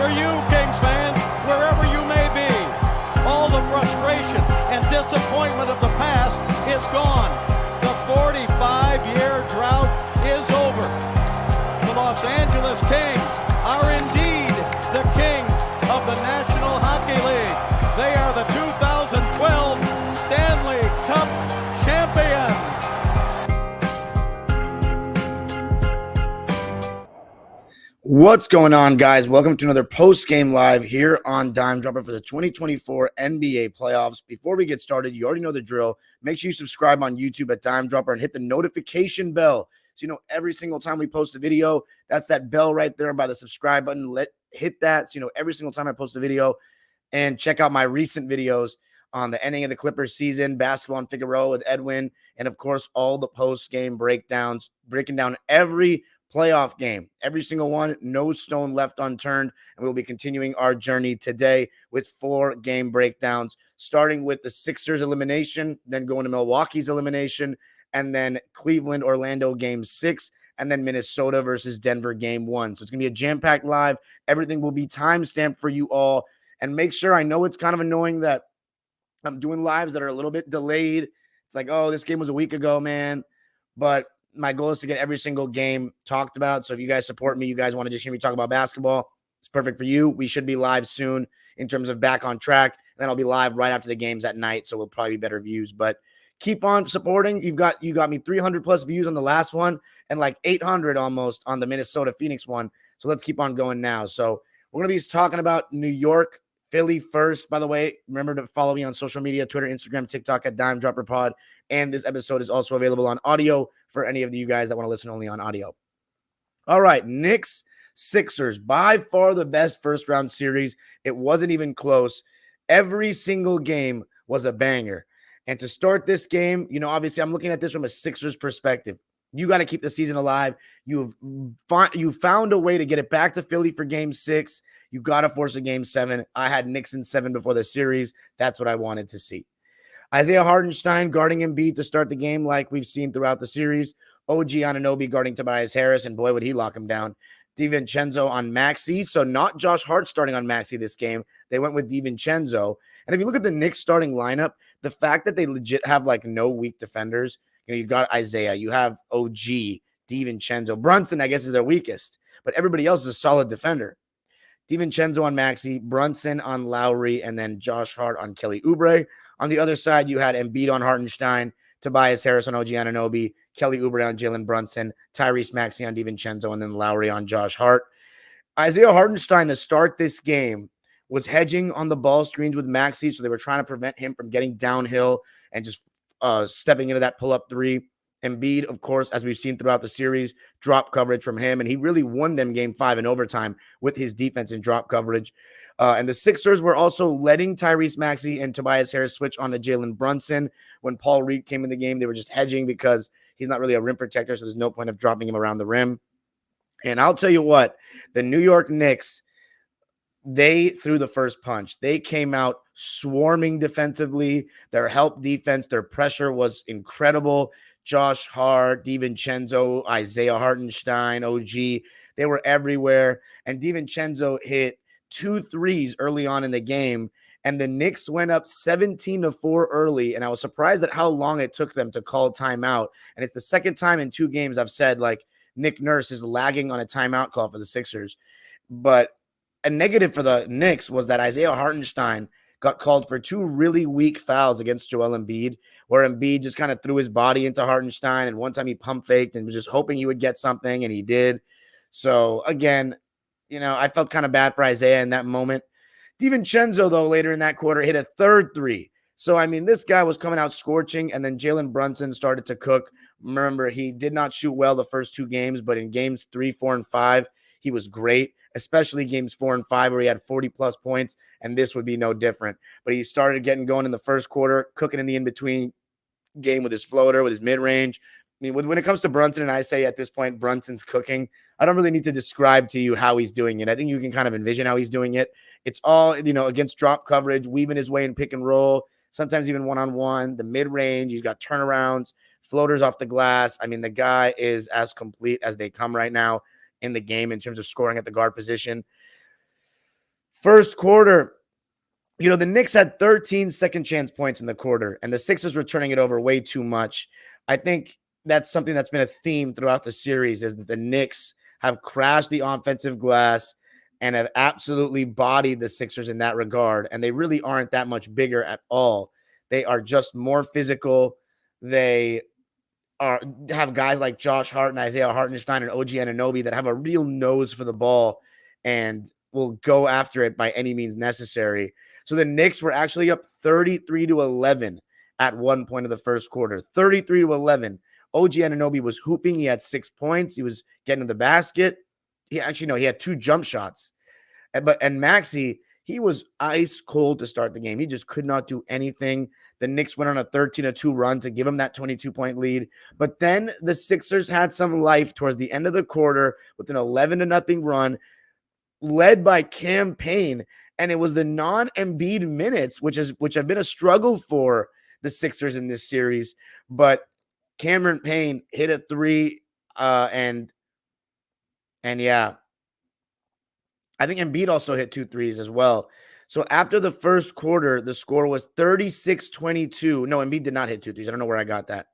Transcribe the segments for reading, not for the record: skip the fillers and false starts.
for you, Kings fans, wherever you may be. All the frustration and disappointment of the past is gone. The 45-year drought is over. The Los Angeles Kings are indeed the kings of the National Hockey League. They are the 2012 Stanley Cup champions. What's going on, guys? Welcome to another post-game live here on Dime Dropper for the 2024 NBA playoffs. Before we get started, you already know the drill. Make sure you subscribe on YouTube at Dime Dropper and hit the notification bell so you know every single time we post a video. That's that bell right there by the subscribe button. Hit that so you know every single time I post a video. And check out my recent videos on the ending of the Clippers season, basketball and Figueroa with Edwin, and of course all the post-game breakdowns, breaking down every playoff game, every single one, no stone left unturned. And we'll be continuing our journey today with 4 game breakdowns, starting with the Sixers elimination, then going to Milwaukee's elimination, and then Cleveland, Orlando game 6, and then Minnesota versus Denver game 1. So it's going to be a jam-packed live. Everything will be time-stamped for you all. And make sure, I know it's kind of annoying that I'm doing lives that are a little bit delayed. It's like, oh, this game was a week ago, man. But my goal is to get every single game talked about. So if you guys support me, you guys want to just hear me talk about basketball, it's perfect for you. We should be live soon in terms of back on track. And then I'll be live right after the games at night. So we'll probably be better views, but keep on supporting. You got me 300 plus views on the last one and like 800 almost on the Minnesota Phoenix one. So let's keep on going now. So we're going to be talking about New York, Philly first. By the way, remember to follow me on social media, Twitter, Instagram, TikTok at Dime Dropper Pod. And this episode is also available on audio for any of you guys that want to listen only on audio. All right, Knicks, Sixers, by far the best first-round series. It wasn't even close. Every single game was a banger. And to start this game, you know, obviously I'm looking at this from a Sixers perspective. You got to keep the season alive. You found a way to get it back to Philly for game 6. You got to force a game 7. I had Knicks in 7 before the series. That's what I wanted to see. Isaiah Hartenstein guarding Embiid to start the game like we've seen throughout the series. OG Anunoby guarding Tobias Harris, and boy, would he lock him down. DiVincenzo on Maxey. So not Josh Hart starting on Maxey this game. They went with DiVincenzo. And if you look at the Knicks starting lineup, the fact that they legit have like no weak defenders, you know, you got Isaiah, you have OG, DiVincenzo. Brunson, I guess, is their weakest, but everybody else is a solid defender. DiVincenzo on Maxey, Brunson on Lowry, and then Josh Hart on Kelly Oubre. On the other side, you had Embiid on Hartenstein, Tobias Harris on OG Anunoby, Kelly Oubre on Jalen Brunson, Tyrese Maxey on DiVincenzo, and then Lowry on Josh Hart. Isaiah Hartenstein to start this game was hedging on the ball screens with Maxey, so they were trying to prevent him from getting downhill and just stepping into that pull-up 3. Embiid, of course, as we've seen throughout the series, drop coverage from him, and he really won them game 5 in overtime with his defense and drop coverage. And the Sixers were also letting Tyrese Maxey and Tobias Harris switch on to Jalen Brunson. When Paul Reed came in the game, they were just hedging because he's not really a rim protector, so there's no point of dropping him around the rim. And I'll tell you what, the New York Knicks, they threw the first punch. They came out swarming defensively. Their help defense, their pressure was incredible. Josh Hart, DiVincenzo, Isaiah Hartenstein, OG, they were everywhere. And DiVincenzo hit 2 threes early on in the game, and the Knicks went up 17-4 early, and I was surprised at how long it took them to call timeout. And it's the second time in 2 games I've said, like, Nick Nurse is lagging on a timeout call for the Sixers. But a negative for the Knicks was that Isaiah Hartenstein got called for 2 really weak fouls against Joel Embiid, where Embiid just kind of threw his body into Hartenstein, and one time he pump faked and was just hoping he would get something, and he did. So, again, you know, I felt kind of bad for Isaiah in that moment. DiVincenzo, though, later in that quarter, hit a 3rd 3. So, I mean, this guy was coming out scorching, and then Jalen Brunson started to cook. Remember, he did not shoot well the first 2 games, but in games 3, 4, and 5, he was great, especially games 4 and 5 where he had 40-plus points, and this would be no different. But he started getting going in the first quarter, cooking in the in-between game with his floater, with his mid-range. I mean, when it comes to Brunson, and I say at this point Brunson's cooking, I don't really need to describe to you how he's doing it. I think you can kind of envision how he's doing it. It's all, you know, against drop coverage, weaving his way in pick and roll, sometimes even one-on-one, the mid-range. He's got turnarounds, floaters off the glass. I mean, the guy is as complete as they come right now in the game in terms of scoring at the guard position. First quarter, the Knicks had 13 second chance points in the quarter, and the Sixers were turning it over way too much. I think that's something that's been a theme throughout the series is that the Knicks have crashed the offensive glass and have absolutely bodied the Sixers in that regard. And they really aren't that much bigger at all. They are just more physical. They have guys like Josh Hart and Isaiah Hartenstein and OG Anunoby that have a real nose for the ball and will go after it by any means necessary. So the Knicks were actually up 33-11 at one point of the first quarter. 33-11. OG Anunoby was hooping. He had 6 points. He was getting to the basket. He had 2 jump shots. And Maxey, he was ice cold to start the game. He just could not do anything. The Knicks went on a 13-2 run to give him that 22-point lead. But then the Sixers had some life towards the end of the quarter with an 11-0 run led by Cam Payne. And it was the non-Embiid minutes, which have been a struggle for the Sixers in this series. But Cameron Payne hit a 3, and yeah, I think Embiid also hit 2 threes as well. So after the first quarter, the score was 36-22. No, Embiid did not hit 2 threes. I don't know where I got that.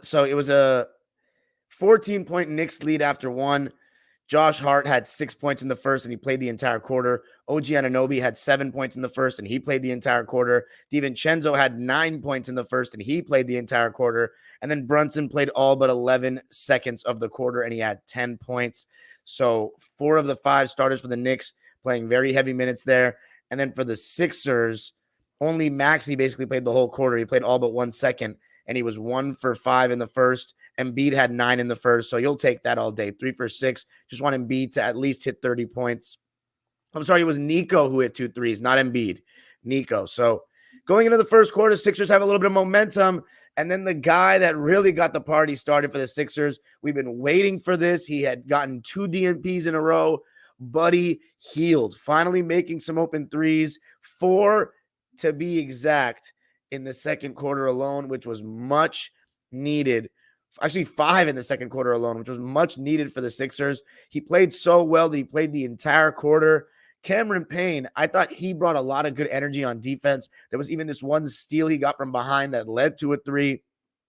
So it was a 14-point Knicks lead after 1. Josh Hart had 6 points in the first, and he played the entire quarter. OG Anunoby had 7 points in the first, and he played the entire quarter. DiVincenzo had 9 points in the first, and he played the entire quarter. And then Brunson played all but 11 seconds of the quarter, and he had 10 points. So 4 of the 5 starters for the Knicks playing very heavy minutes there. And then for the Sixers, only Maxey basically played the whole quarter. He played all but 1 second, and he was 1 for 5 in the first. Embiid had 9 in the first, so you'll take that all day. 3 for 6. Just want Embiid to at least hit 30 points. I'm sorry, it was Nico who hit 2 threes, not Embiid. Nico. So going into the first quarter, Sixers have a little bit of momentum. And then the guy that really got the party started for the Sixers, we've been waiting for this. He had gotten 2 DNPs in a row. Buddy Hield, finally making some open threes. 4 to be exact in the second quarter alone, which was much needed. Actually, 5 in the second quarter alone, which was much needed for the Sixers. He played so well that he played the entire quarter. Cameron Payne, I thought he brought a lot of good energy on defense. There was even this one steal he got from behind that led to a 3.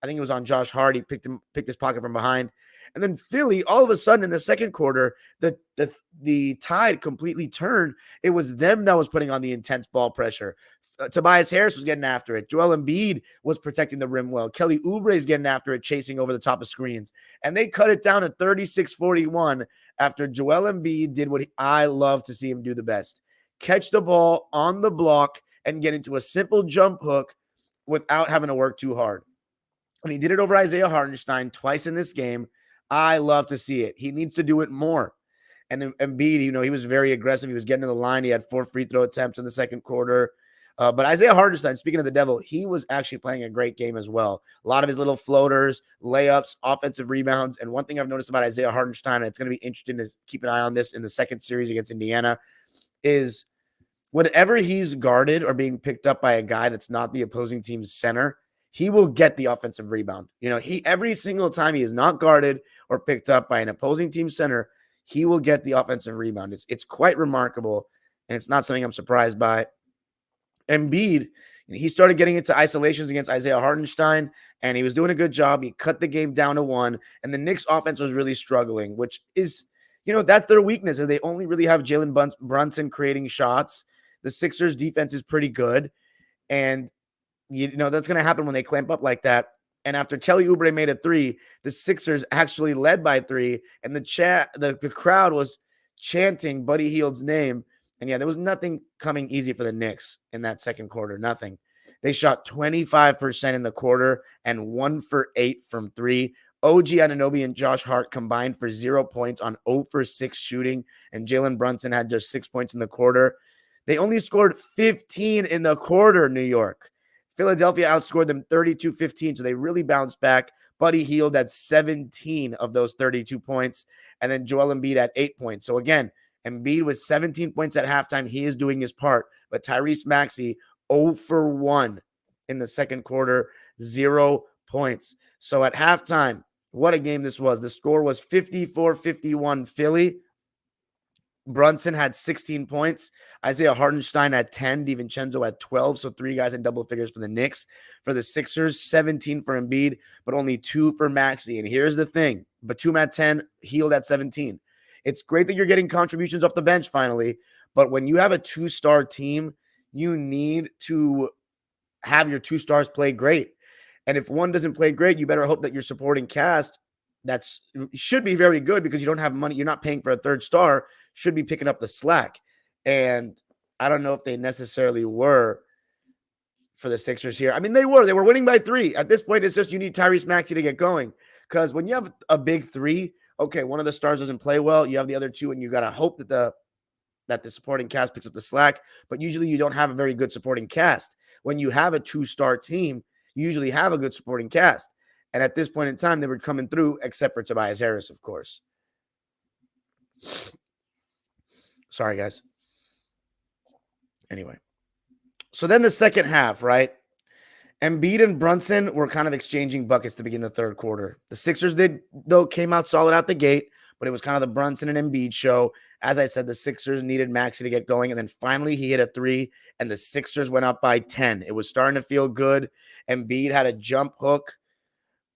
I think it was on Josh Hart. He picked his pocket from behind. And then Philly, all of a sudden in the second quarter, the tide completely turned. It was them that was putting on the intense ball pressure. Tobias Harris was getting after it. Joel Embiid was protecting the rim well. Kelly Oubre is getting after it, chasing over the top of screens. And they cut it down to 36-41 after Joel Embiid did what I love to see him do the best. Catch the ball on the block and get into a simple jump hook without having to work too hard. And he did it over Isaiah Hartenstein twice in this game. I love to see it. He needs to do it more. And Embiid, he was very aggressive. He was getting to the line. He had 4 free throw attempts in the second quarter. But Isaiah Hartenstein, speaking of the devil, he was actually playing a great game as well. A lot of his little floaters, layups, offensive rebounds. And one thing I've noticed about Isaiah Hartenstein, and it's going to be interesting to keep an eye on this in the second series against Indiana, is whenever he's guarded or being picked up by a guy that's not the opposing team's center, he will get the offensive rebound. He every single time he is not guarded or picked up by an opposing team center, he will get the offensive rebound. It's quite remarkable, and it's not something I'm surprised by. Embiid, he started getting into isolations against Isaiah Hartenstein, and he was doing a good job. He cut the game down to 1, and the Knicks offense was really struggling, which is, that's their weakness, is they only really have Jalen Brunson creating shots. The Sixers defense is pretty good, and that's going to happen when they clamp up like that. And after Kelly Oubre made a 3, the Sixers actually led by 3, and the crowd was chanting Buddy Hield's name. And yeah, there was nothing coming easy for the Knicks in that second quarter. Nothing. They shot 25% in the quarter and 1 for 8 from 3. OG Anunoby and Josh Hart combined for 0 points on 0 for 6 shooting. And Jalen Brunson had just 6 points in the quarter. They only scored 15 in the quarter, New York. Philadelphia outscored them 32-15, so they really bounced back. Buddy Hield had 17 of those 32 points. And then Joel Embiid had 8 points. So again, Embiid with 17 points at halftime. He is doing his part. But Tyrese Maxey, 0 for 1 in the second quarter, 0 points. So at halftime, what a game this was. The score was 54-51 Philly. Brunson had 16 points. Isaiah Hartenstein had 10. DiVincenzo had 12. So 3 guys in double figures for the Knicks. For the Sixers, 17 for Embiid, but only 2 for Maxey. And here's the thing. Batum at 10, Hield at 17. It's great that you're getting contributions off the bench finally, but when you have a 2-star team, you need to have your 2 stars play great. And if one doesn't play great, you better hope that your supporting cast should be very good because you don't have money. You're not paying for a 3rd star, should be picking up the slack. And I don't know if they necessarily were for the Sixers here. I mean, they were winning by 3. At this point, it's just you need Tyrese Maxey to get going. Because when you have a big 3, okay, one of the stars doesn't play well. You have the other 2, and you got to hope that the supporting cast picks up the slack. But usually you don't have a very good supporting cast. When you have a 2-star team, you usually have a good supporting cast. And at this point in time, they were coming through, except for Tobias Harris, of course. Sorry, guys. Anyway. So then the second half, right? Embiid and Brunson were kind of exchanging buckets to begin the 3rd quarter. The Sixers came out solid out the gate, but it was kind of the Brunson and Embiid show. As I said, the Sixers needed Maxey to get going, and then finally he hit a 3, and the Sixers went up by 10. It was starting to feel good. Embiid had a jump hook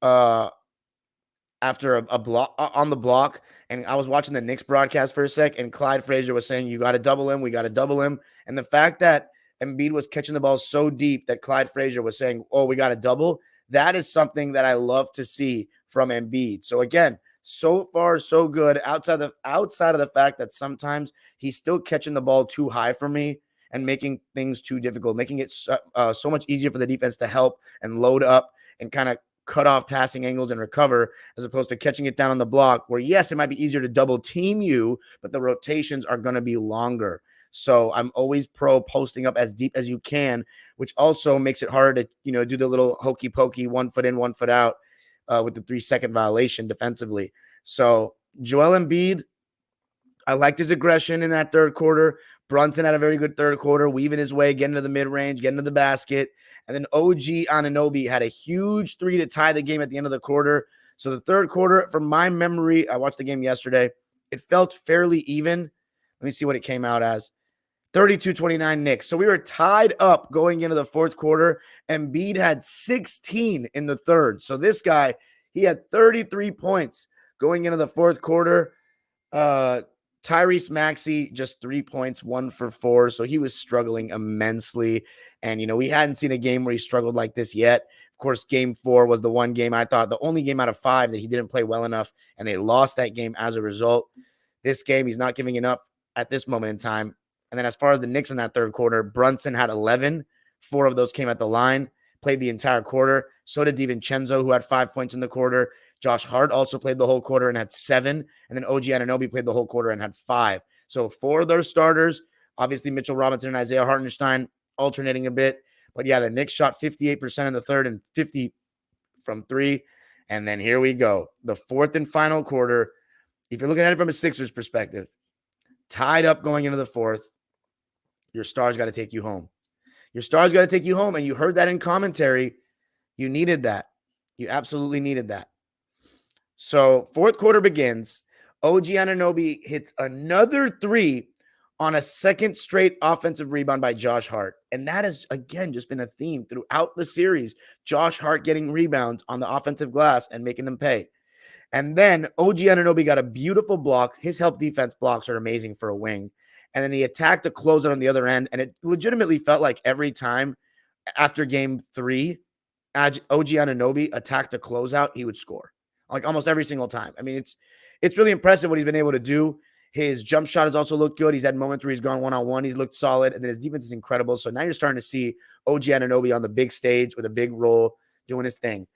after a block on the block, and I was watching the Knicks broadcast for a sec, and Clyde Frazier was saying, "You got to double him. We got to double him." And the fact that Embiid was catching the ball so deep that Clyde Frazier was saying, "Oh, we got to double." That is something that I love to see from Embiid. So again, so far so good. Outside of the fact that sometimes he's still catching the ball too high for me and making things too difficult, making it so much easier for the defense to help and load up and kind of cut off passing angles and recover, as opposed to catching it down on the block where, yes, it might be easier to double team you, but the rotations are going to be longer. So I'm always pro posting up as deep as you can, which also makes it harder to, do the little hokey pokey 1 foot in, 1 foot out with the 3-second violation defensively. So Joel Embiid, I liked his aggression in that 3rd quarter. Brunson had a very good 3rd quarter, weaving his way, getting to the mid-range, getting to the basket. And then OG Anunoby had a huge 3 to tie the game at the end of the quarter. So the 3rd quarter, from my memory, I watched the game yesterday, it felt fairly even. Let me see what it came out as. 32-29 Knicks. So we were tied up going into the 4th quarter. Embiid had 16 in the 3rd. So this guy, he had 33 points going into the 4th quarter. Tyrese Maxey, just 3 points, 1 for 4. So he was struggling immensely. And, we hadn't seen a game where he struggled like this yet. Of course, game 4 was the one game I thought the only game out of 5 that he didn't play well enough. And they lost that game as a result. This game, he's not giving it up at this moment in time. And then as far as the Knicks in that 3rd quarter, Brunson had 11. 4 of those came at the line, played the entire quarter. So did DiVincenzo, who had 5 points in the quarter. Josh Hart also played the whole quarter and had 7. And then OG Anunoby played the whole quarter and had 5. So 4 of those starters, obviously Mitchell Robinson and Isaiah Hartenstein alternating a bit. But yeah, the Knicks shot 58% in the 3rd and 50 from 3. And then here we go. The 4th and final quarter. If you're looking at it from a Sixers perspective, tied up going into the 4th, your stars got to take you home. Your stars got to take you home. And you heard that in commentary. You needed that. You absolutely needed that. So 4th quarter begins. OG Anunoby hits another 3 on a 2nd straight offensive rebound by Josh Hart. And that has, again, just been a theme throughout the series. Josh Hart getting rebounds on the offensive glass and making them pay. And then OG Anunoby got a beautiful block. His help defense blocks are amazing for a wing. And then he attacked a closeout on the other end. And it legitimately felt like every time after game 3, OG Anunoby attacked a closeout, he would score. Like almost every single time. I mean, it's really impressive what he's been able to do. His jump shot has also looked good. He's had moments where he's gone one-on-one. He's looked solid. And then his defense is incredible. So now you're starting to see OG Anunoby on the big stage with a big role doing his thing.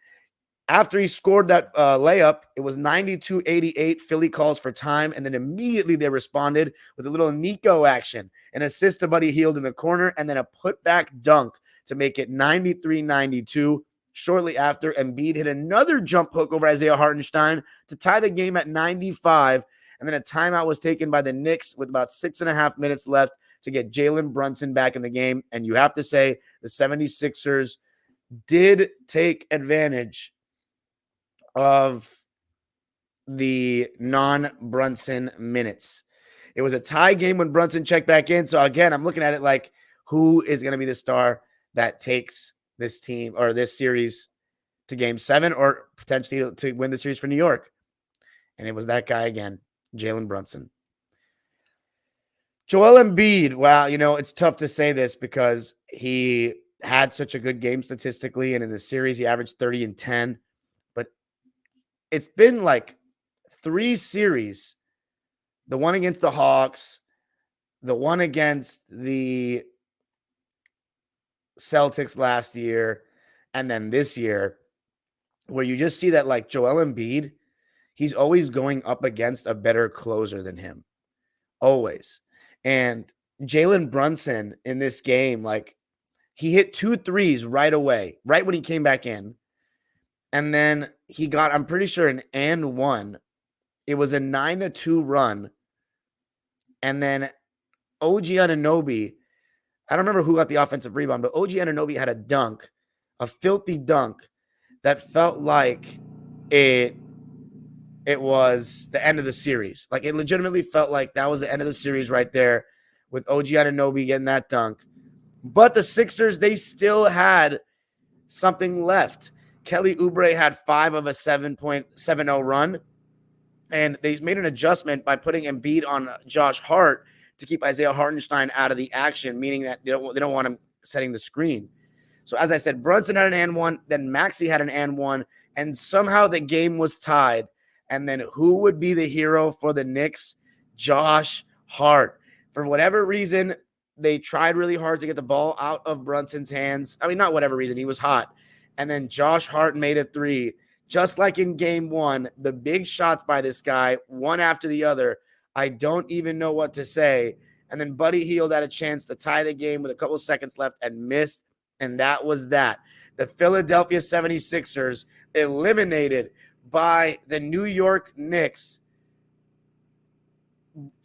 After he scored that layup, it was 92-88. Philly calls for time, and then immediately they responded with a little Nico action, an assist to Buddy Hield in the corner, and then a putback dunk to make it 93-92. Shortly after, Embiid hit another jump hook over Isaiah Hartenstein to tie the game at 95, and then a timeout was taken by the Knicks with about 6.5 minutes left to get Jalen Brunson back in the game, and you have to say the 76ers did take advantage of the non-Brunson minutes. It was a tie game when Brunson checked back in. So again, I'm looking at it like, who is going to be the star that takes this team or this series to game 7 or potentially to win the series for New York? And it was that guy again, Jalen Brunson. Joel Embiid, wow, it's tough to say this because he had such a good game statistically, and in the series he averaged 30 and 10. But it's been like 3 series, the one against the Hawks, the one against the Celtics last year, and then this year, where you just see that like Joel Embiid, he's always going up against a better closer than him. Always. And Jalen Brunson in this game, like he hit 2 threes right away, right when he came back in. And then he got, I'm pretty sure, an and one. It was a 9-2 run. And then OG Anunoby, I don't remember who got the offensive rebound, but OG Anunoby had a dunk, a filthy dunk that felt like it was the end of the series. Like it legitimately felt like that was the end of the series right there with OG Anunoby getting that dunk. But the Sixers, they still had something left. Kelly Oubre had 5 of a 7.70 run, and they made an adjustment by putting Embiid on Josh Hart to keep Isaiah Hartenstein out of the action, meaning that they don't want him setting the screen. So as I said, Brunson had an and one, then Maxey had an and one, and somehow the game was tied. And then who would be the hero for the Knicks? Josh Hart. For whatever reason, they tried really hard to get the ball out of Brunson's hands. I mean, not whatever reason. He was hot. And then Josh Hart made a 3. Just like in game 1, the big shots by this guy, one after the other. I don't even know what to say. And then Buddy Hield had a chance to tie the game with a couple seconds left and missed. And that was that. The Philadelphia 76ers eliminated by the New York Knicks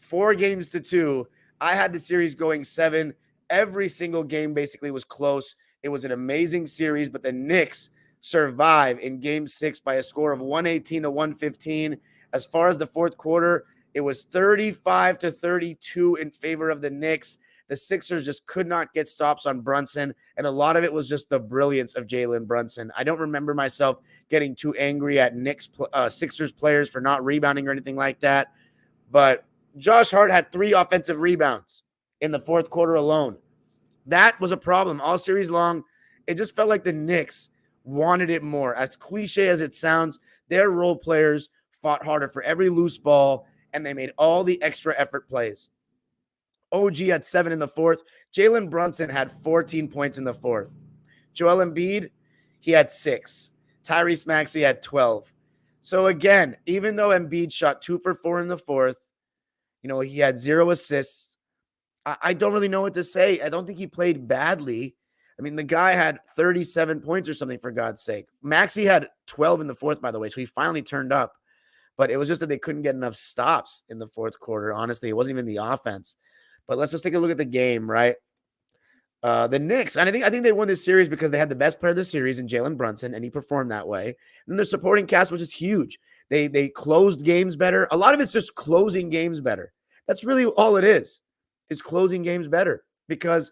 4-2. I had the series going 7. Every single game basically was close. It was an amazing series, but the Knicks survive in game 6 by a score of 118-115. As far as the fourth quarter, it was 35-32 in favor of the Knicks. The Sixers just could not get stops on Brunson, and a lot of it was just the brilliance of Jalen Brunson. I don't remember myself getting too angry at Sixers players for not rebounding or anything like that, but Josh Hart had 3 offensive rebounds in the fourth quarter alone. That was a problem all series long. It just felt like the Knicks wanted it more. As cliche as it sounds, their role players fought harder for every loose ball, and they made all the extra effort plays. OG had 7 in the fourth. Jalen Brunson had 14 points in the fourth. Joel Embiid, he had 6. Tyrese Maxey had 12. So again, even though Embiid shot 2 for 4 in the fourth, he had 0 assists. I don't really know what to say. I don't think he played badly. I mean, the guy had 37 points or something, for God's sake. Maxey had 12 in the fourth, by the way, so he finally turned up. But it was just that they couldn't get enough stops in the fourth quarter. Honestly, it wasn't even the offense. But let's just take a look at the game, right? The Knicks, and I think they won this series because they had the best player of the series in Jalen Brunson, and he performed that way. And their supporting cast was just huge. They closed games better. A lot of it's just closing games better. That's really all it is closing games better. Because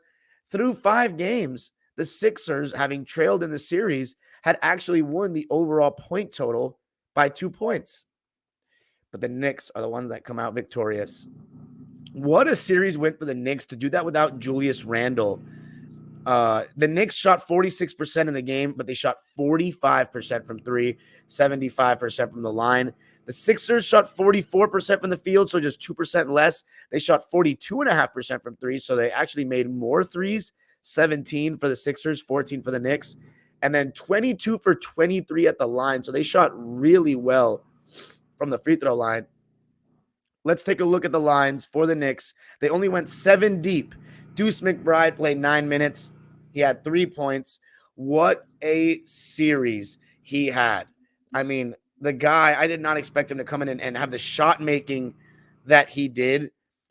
through 5 games, the Sixers, having trailed in the series, had actually won the overall point total by 2 points. But the Knicks are the ones that come out victorious. What a series win for the Knicks to do that without Julius Randle. The Knicks shot 46% in the game, but they shot 45% from 3, 75% from the line. The Sixers shot 44% from the field, so just 2% less. They shot 42.5% from 3, so they actually made more threes. 17 for the Sixers, 14 for the Knicks. And then 22 for 23 at the line, so they shot really well from the free throw line. Let's take a look at the lines for the Knicks. They only went 7 deep. Deuce McBride played 9 minutes. He had 3 points. What a series he had. I mean, the guy, I did not expect him to come in and have the shot making that he did,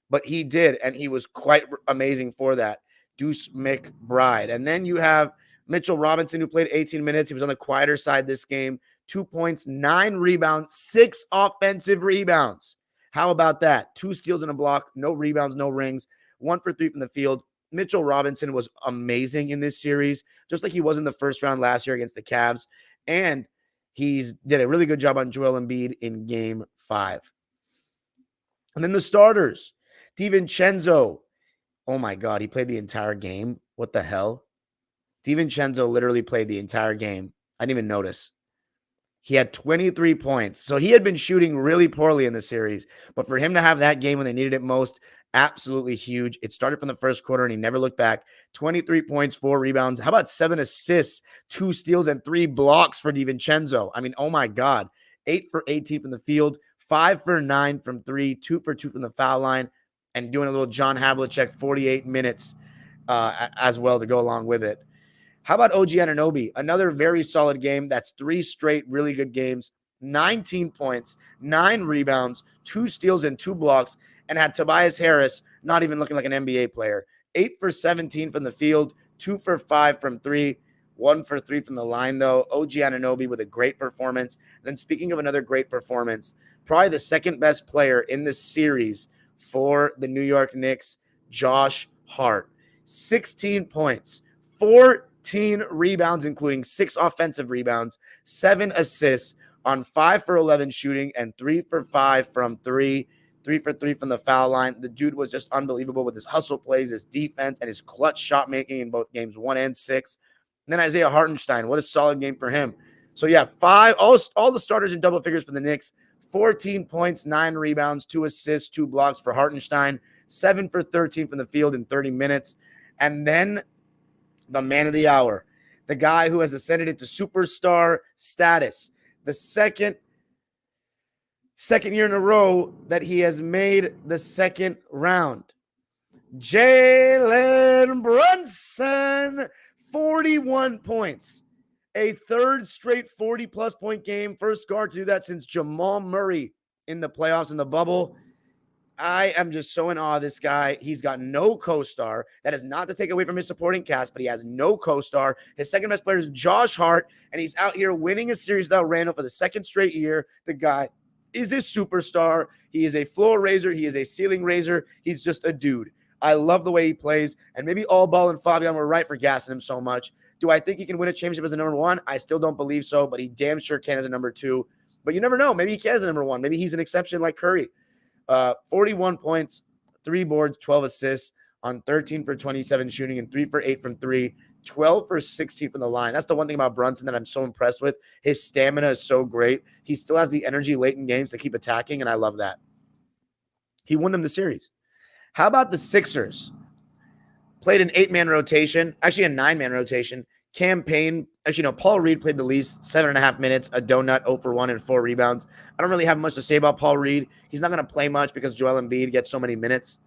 but he did, and he was quite amazing for that. Deuce McBride. And then you have Mitchell Robinson, who played 18 minutes. He was on the quieter side this game. 2 points, 9 rebounds, 6 offensive rebounds. How about that? 2 steals and a block, no rebounds, no rings, 1 for 3 from the field. Mitchell Robinson was amazing in this series, just like he was in the first round last year against the Cavs. And he's did a really good job on Joel Embiid in game 5. And then the starters, DiVincenzo. Oh my God, he played the entire game. What the hell? DiVincenzo literally played the entire game. I didn't even notice. He had 23 points. So he had been shooting really poorly in the series. But for him to have that game when they needed it most, absolutely huge. It started from the first quarter and he never looked back. 23 points, 4 rebounds. How about 7 assists, 2 steals, and 3 blocks for DiVincenzo? I mean, oh my God. 8 for 18 from the field, 5 for 9 from 3, 2 for 2 from the foul line, and doing a little John Havlicek 48 minutes as well to go along with it. How about OG Anunoby? Another very solid game. That's 3 straight really good games. 19 points, 9 rebounds, 2 steals, and 2 blocks, and had Tobias Harris not even looking like an NBA player. 8 for 17 from the field, 2 for 5 from 3, 1 for 3 from the line, though. OG Anunoby with a great performance. Then speaking of another great performance, probably the second best player in this series for the New York Knicks, Josh Hart. 16 points, 14 rebounds, including 6 offensive rebounds, 7 assists on 5 for 11 shooting, and 3 for 5 from 3, 3 for 3 from the foul line. The dude was just unbelievable with his hustle plays, his defense, and his clutch shot making in both games 1 and 6. And then Isaiah Hartenstein, what a solid game for him. So yeah, all the starters in double figures for the Knicks. 14 points, 9 rebounds, 2 assists, 2 blocks for Hartenstein, 7 for 13 from the field in 30 minutes. And then the man of the hour, the guy who has ascended into superstar status, the second year in a row that he has made the second round. Jalen Brunson, 41 points. A third straight 40-plus point game. First guard to do that since Jamal Murray in the playoffs in the bubble. I am just so in awe of this guy. He's got no co-star. That is not to take away from his supporting cast, but he has no co-star. His second best player is Josh Hart, and he's out here winning a series without Randall for the second straight year. The guy is a superstar. He is a floor raiser. He is a ceiling raiser. He's just a dude. I love the way he plays, and maybe All Ball and Fabian were right for gassing him so much. Do I think he can win a championship as a number 1? I still don't believe so, but he damn sure can as a number 2. But you never know. Maybe he can as a number 1. Maybe he's an exception like Curry. 41 points, 3 boards, 12 assists on 13 for 27 shooting and 3 for 8 from 3, 12 for 16 from the line. That's the one thing about Brunson that I'm so impressed with. His stamina is so great. He still has the energy late in games to keep attacking, and I love that. He won them the series. How about the Sixers? Played an 8-man rotation, actually a 9-man rotation. Campaign, actually, no, Paul Reed played the least, 7.5 minutes, a donut, 0 for 1, and 4 rebounds. I don't really have much to say about Paul Reed. He's not going to play much because Joel Embiid gets so many minutes.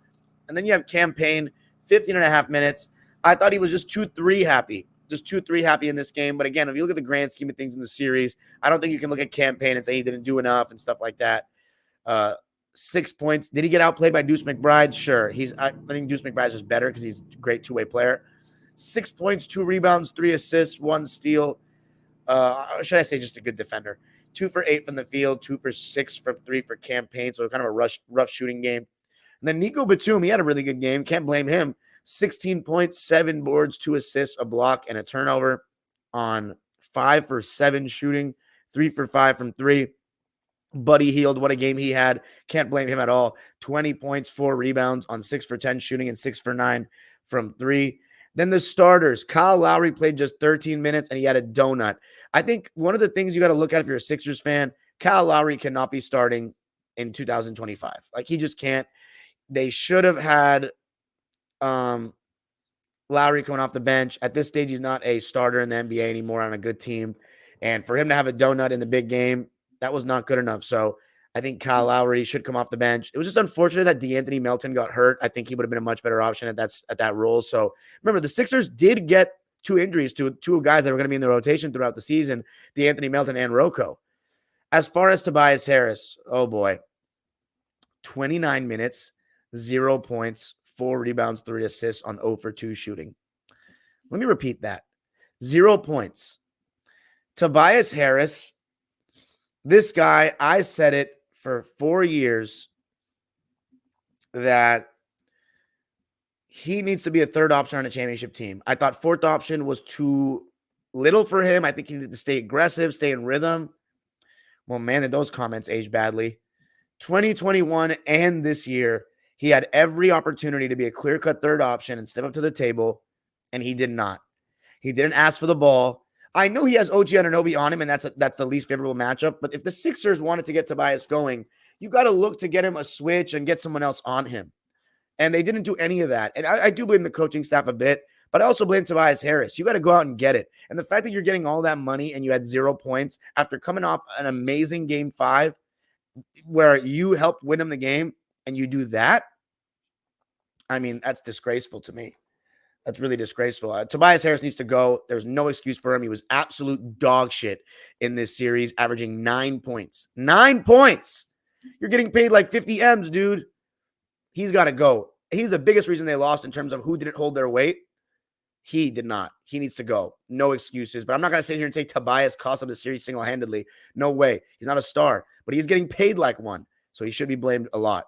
And then you have Campaign, 15.5 minutes. I thought he was just 2-3 happy. Just 2-3 happy in this game. But again, if you look at the grand scheme of things in the series, I don't think you can look at Campaign and say he didn't do enough and stuff like that. 6 points. Did he get outplayed by Deuce McBride? Sure. I think Deuce McBride is just better because he's a great two-way player. 6 points, 2 rebounds, 3 assists, 1 steal. Should I say just a good defender? 2 for 8 from the field, 2 for 6 from 3 for Campaign. So kind of a rough shooting game. And then Nico Batum, he had a really good game. Can't blame him. 16 points, 7 boards, 2 assists, a block, and a turnover on 5 for 7 shooting, 3 for 5 from 3. Buddy Hield, what a game he had. Can't blame him at all. 20 points, 4 rebounds on 6 for 10 shooting and 6 for 9 from 3. Then the starters, Kyle Lowry played just 13 minutes and he had a donut. I think one of the things you got to look at if you're a Sixers fan, Kyle Lowry cannot be starting in 2025. Like he just can't. They should have had Lowry coming off the bench. At this stage, he's not a starter in the NBA anymore on a good team. And for him to have a donut in the big game, that was not good enough. So I think Kyle Lowry should come off the bench. It was just unfortunate that DeAnthony Melton got hurt. I think he would have been a much better option at that role. So remember, the Sixers did get 2 injuries to 2 guys that were going to be in the rotation throughout the season, DeAnthony Melton and Rocco. As far as Tobias Harris, oh boy, 29 minutes, 0 points, 4 rebounds, 3 assists on 0 for 2 shooting. Let me repeat that. 0 points. Tobias Harris, this guy, I said it for 4 years. that he needs to be a third option on a championship team. I thought fourth option was too little for him. I think he needed to stay aggressive, stay in rhythm. Well, man, did those comments age badly. 2021 and this year, he had every opportunity to be a clear-cut third option and step up to the table, and he did not. He didn't ask for the ball. I know he has OG Anunoby on him, and that's the least favorable matchup. But if the Sixers wanted to get Tobias going, you got to look to get him a switch and get someone else on him. And they didn't do any of that. And I do blame the coaching staff a bit, but I also blame Tobias Harris. You got to go out and get it. And the fact that you're getting all that money and you had 0 points after coming off an amazing game 5 where you helped win him the game and you do that, I mean, that's disgraceful to me. That's really disgraceful. Tobias Harris needs to go. There's no excuse for him. He was absolute dog shit in this series, averaging 9 points. 9 points. You're getting paid like 50 M's, dude. He's got to go. He's the biggest reason they lost in terms of who didn't hold their weight. He did not. He needs to go. No excuses. But I'm not going to sit here and say Tobias cost them the series single-handedly. No way. He's not a star. But he's getting paid like one. So he should be blamed a lot.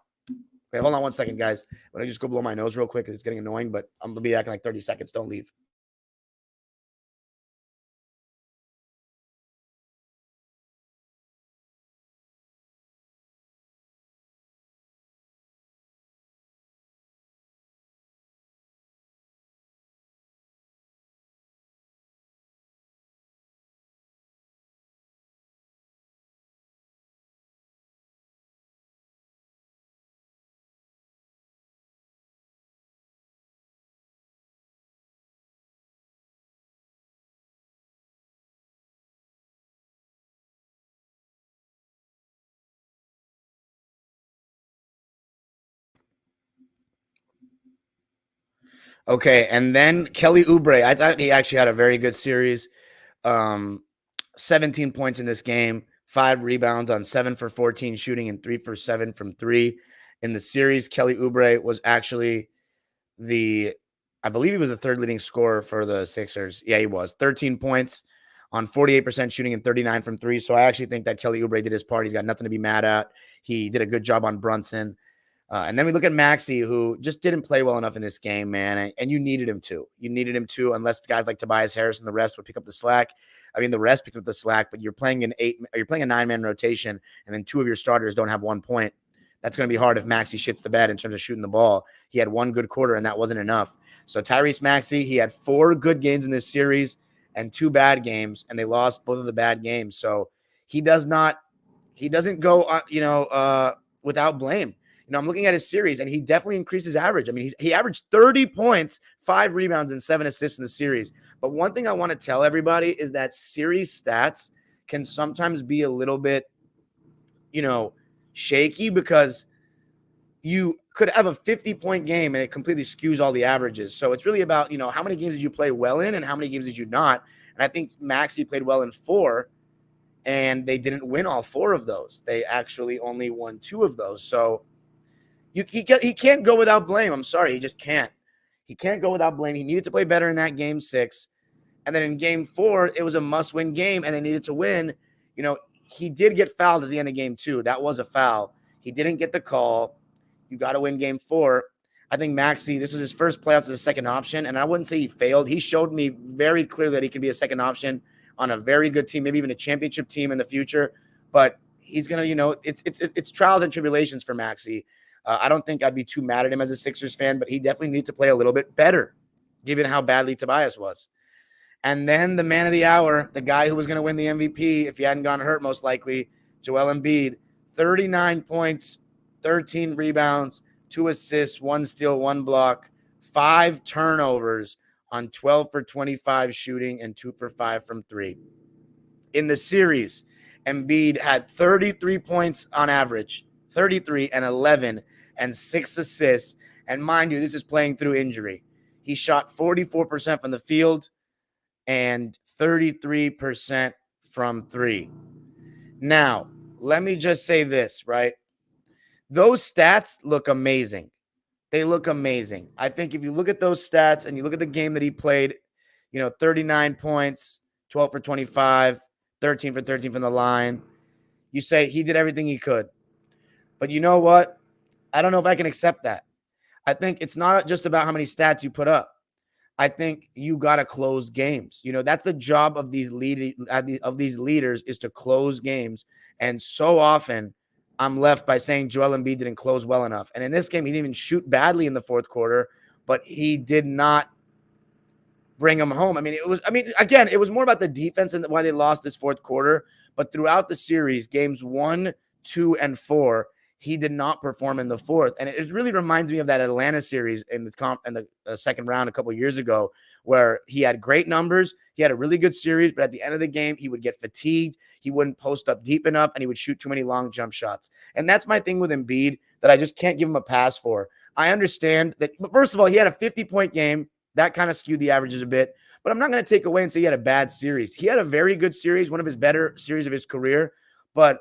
Okay, hold on 1 second, guys. Let me just go blow my nose real quick because it's getting annoying. But I'm going to be back in like 30 seconds. Don't leave. Okay, and then Kelly Oubre. I thought he actually had a very good series. 17 points in this game, 5 rebounds on 7 for 14 shooting and 3 for 7 from 3. In the series, Kelly Oubre was actually I believe he was the third leading scorer for the Sixers. Yeah, he was. 13 points on 48% shooting and 39 from 3. So I actually think that Kelly Oubre did his part. He's got nothing to be mad at. He did a good job on Brunson. And then we look at Maxey, who just didn't play well enough in this game, man. And you needed him to. You needed him to, unless guys like Tobias Harris and the rest would pick up the slack. I mean, the rest picked up the slack, but you're playing a 9-man rotation, and then 2 of your starters don't have 1 point. That's going to be hard if Maxey shits the bed in terms of shooting the ball. He had 1 good quarter, and that wasn't enough. So Tyrese Maxey, he had 4 good games in this series and 2 bad games, and they lost both of the bad games. So he doesn't go, without blame. I'm looking at his series, and he definitely increased his average. I mean, he averaged 30 points, 5 rebounds, and 7 assists in the series. But one thing I want to tell everybody is that series stats can sometimes be a little bit, shaky, because you could have a 50-point game and it completely skews all the averages. So it's really about, how many games did you play well in and how many games did you not? And I think Maxey played well in 4, and they didn't win all 4 of those. They actually only won 2 of those. So he can't go without blame. I'm sorry. He just can't. He can't go without blame. He needed to play better in that game 6. And then in game 4, it was a must-win game, and they needed to win. He did get fouled at the end of game 2. That was a foul. He didn't get the call. You got to win game 4. I think Maxey, this was his first playoffs as a second option, and I wouldn't say he failed. He showed me very clearly that he can be a second option on a very good team, maybe even a championship team in the future. But he's going to, it's trials and tribulations for Maxey. I don't think I'd be too mad at him as a Sixers fan, but he definitely needs to play a little bit better, given how badly Tobias was. And then the man of the hour, the guy who was going to win the MVP if he hadn't gotten hurt, most likely, Joel Embiid, 39 points, 13 rebounds, 2 assists, 1 steal, 1 block, 5 turnovers on 12 for 25 shooting and 2 for 5 from 3. In the series, Embiid had 33 points on average, 33 and 11 and 6 assists. And mind you, this is playing through injury. He shot 44% from the field and 33% from 3. Now, let me just say this, right? Those stats look amazing. They look amazing. I think if you look at those stats and you look at the game that he played, 39 points, 12 for 25, 13 for 13 from the line, you say he did everything he could. But you know what? I don't know if I can accept that. I think it's not just about how many stats you put up. I think you got to close games. That's the job of these leaders is to close games. And so often I'm left by saying Joel Embiid didn't close well enough. And in this game, he didn't even shoot badly in the fourth quarter, but he did not bring them home. Again, it was more about the defense and why they lost this fourth quarter. But throughout the series, games 1, 2, and 4, he did not perform in the fourth. And it really reminds me of that Atlanta series in the second round a couple of years ago, where he had great numbers. He had a really good series, but at the end of the game, he would get fatigued. He wouldn't post up deep enough, and he would shoot too many long jump shots. And that's my thing with Embiid that I just can't give him a pass for. I understand that, but first of all, he had a 50-point game. That kind of skewed the averages a bit. But I'm not going to take away and say he had a bad series. He had a very good series, one of his better series of his career, but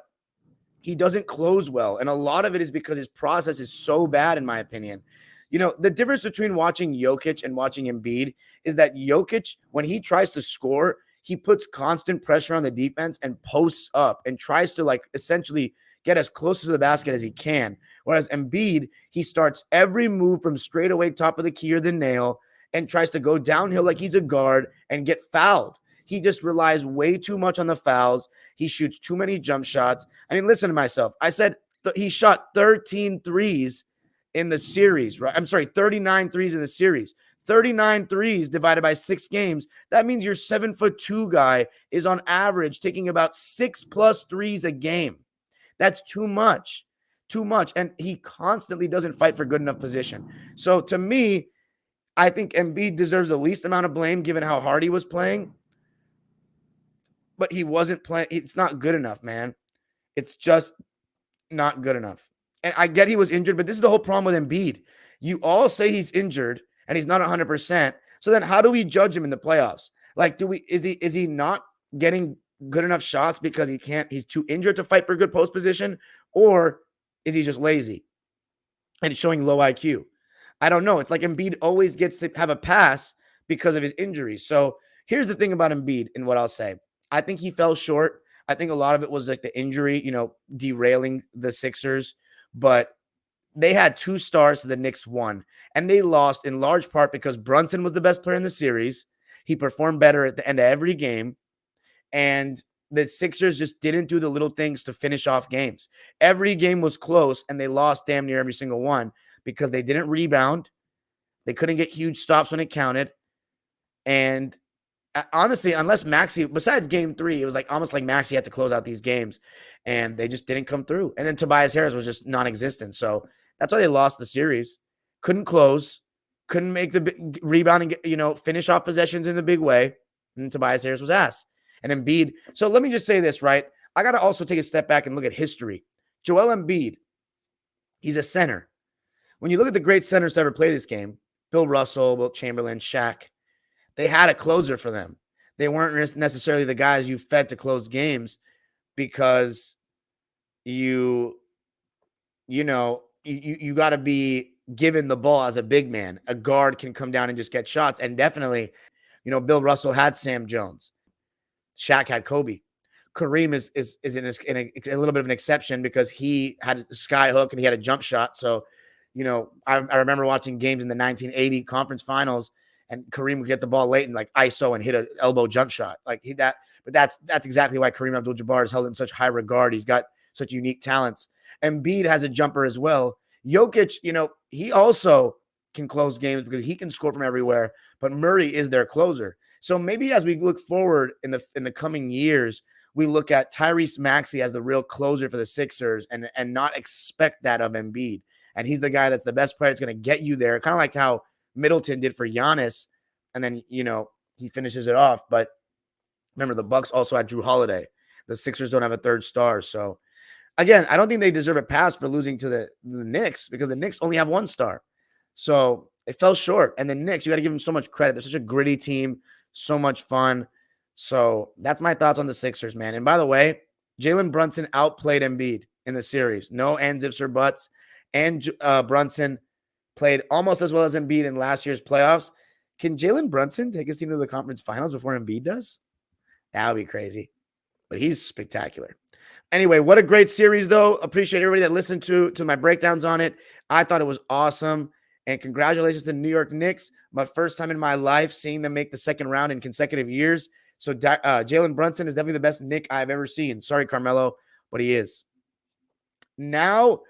he doesn't close well. And a lot of it is because his process is so bad, in my opinion. The difference between watching Jokic and watching Embiid is that Jokic, when he tries to score, he puts constant pressure on the defense and posts up and tries to essentially get as close to the basket as he can. Whereas Embiid, he starts every move from straight away top of the key or the nail and tries to go downhill like he's a guard and get fouled. He just relies way too much on the fouls. He shoots too many jump shots. Listen to myself. I said he shot 13 threes in the series, right? 39 threes in the series. 39 threes divided by 6 games. That means your 7'2" guy is on average taking about 6+ threes a game. That's too much. Too much. And he constantly doesn't fight for good enough position. So to me, I think Embiid deserves the least amount of blame given how hard he was playing. But he wasn't playing. It's not good enough, man. It's just not good enough. And I get he was injured, but this is the whole problem with Embiid. You all say he's injured and he's not 100%. So then how do we judge him in the playoffs? Is he not getting good enough shots because he's too injured to fight for good post position? Or is he just lazy and showing low IQ? I don't know. It's like Embiid always gets to have a pass because of his injuries. So here's the thing about Embiid and what I'll say. I think he fell short. I think a lot of it was the injury, derailing the Sixers. But they had 2 stars, so the Knicks won. And they lost in large part because Brunson was the best player in the series. He performed better at the end of every game. And the Sixers just didn't do the little things to finish off games. Every game was close, and they lost damn near every single one because they didn't rebound. They couldn't get huge stops when it counted. And honestly, unless Maxey, besides game 3, it was almost like Maxey had to close out these games, and they just didn't come through. And then Tobias Harris was just non-existent. So that's why they lost the series. Couldn't close, couldn't make the big rebound and finish off possessions in the big way. And Tobias Harris was ass. And Embiid. So let me just say this, right? I got to also take a step back and look at history. Joel Embiid, he's a center. When you look at the great centers to ever play this game, Bill Russell, Wilt Chamberlain, Shaq, they had a closer for them. They weren't necessarily the guys you fed to close games because you got to be given the ball as a big man. A guard can come down and just get shots. And definitely, Bill Russell had Sam Jones. Shaq had Kobe. Kareem is in a little bit of an exception because he had a sky hook and he had a jump shot. So, I remember watching games in the 1980 conference finals, and Kareem would get the ball late and ISO and hit an elbow jump shot. But that's exactly why Kareem Abdul-Jabbar is held in such high regard. He's got such unique talents. Embiid has a jumper as well. Jokic, he also can close games because he can score from everywhere, but Murray is their closer. So maybe as we look forward in the coming years, we look at Tyrese Maxey as the real closer for the Sixers and not expect that of Embiid. And he's the guy that's the best player that's going to get you there, kind of like how Middleton did for Giannis, and then, he finishes it off. But remember, the Bucks also had Drew Holiday. The Sixers don't have a third star. So, again, I don't think they deserve a pass for losing to the Knicks because the Knicks only have 1 star. So, it fell short. And the Knicks, you got to give them so much credit. They're such a gritty team, so much fun. So, that's my thoughts on the Sixers, man. And by the way, Jalen Brunson outplayed Embiid in the series. No ands, ifs, or buts. And Brunson played almost as well as Embiid in last year's playoffs. Can Jalen Brunson take his team to the conference finals before Embiid does? That would be crazy. But he's spectacular. Anyway, what a great series, though. Appreciate everybody that listened to my breakdowns on it. I thought it was awesome. And congratulations to the New York Knicks. My first time in my life seeing them make the second round in consecutive years. So Jalen Brunson is definitely the best Knick I've ever seen. Sorry, Carmelo, but he is. Now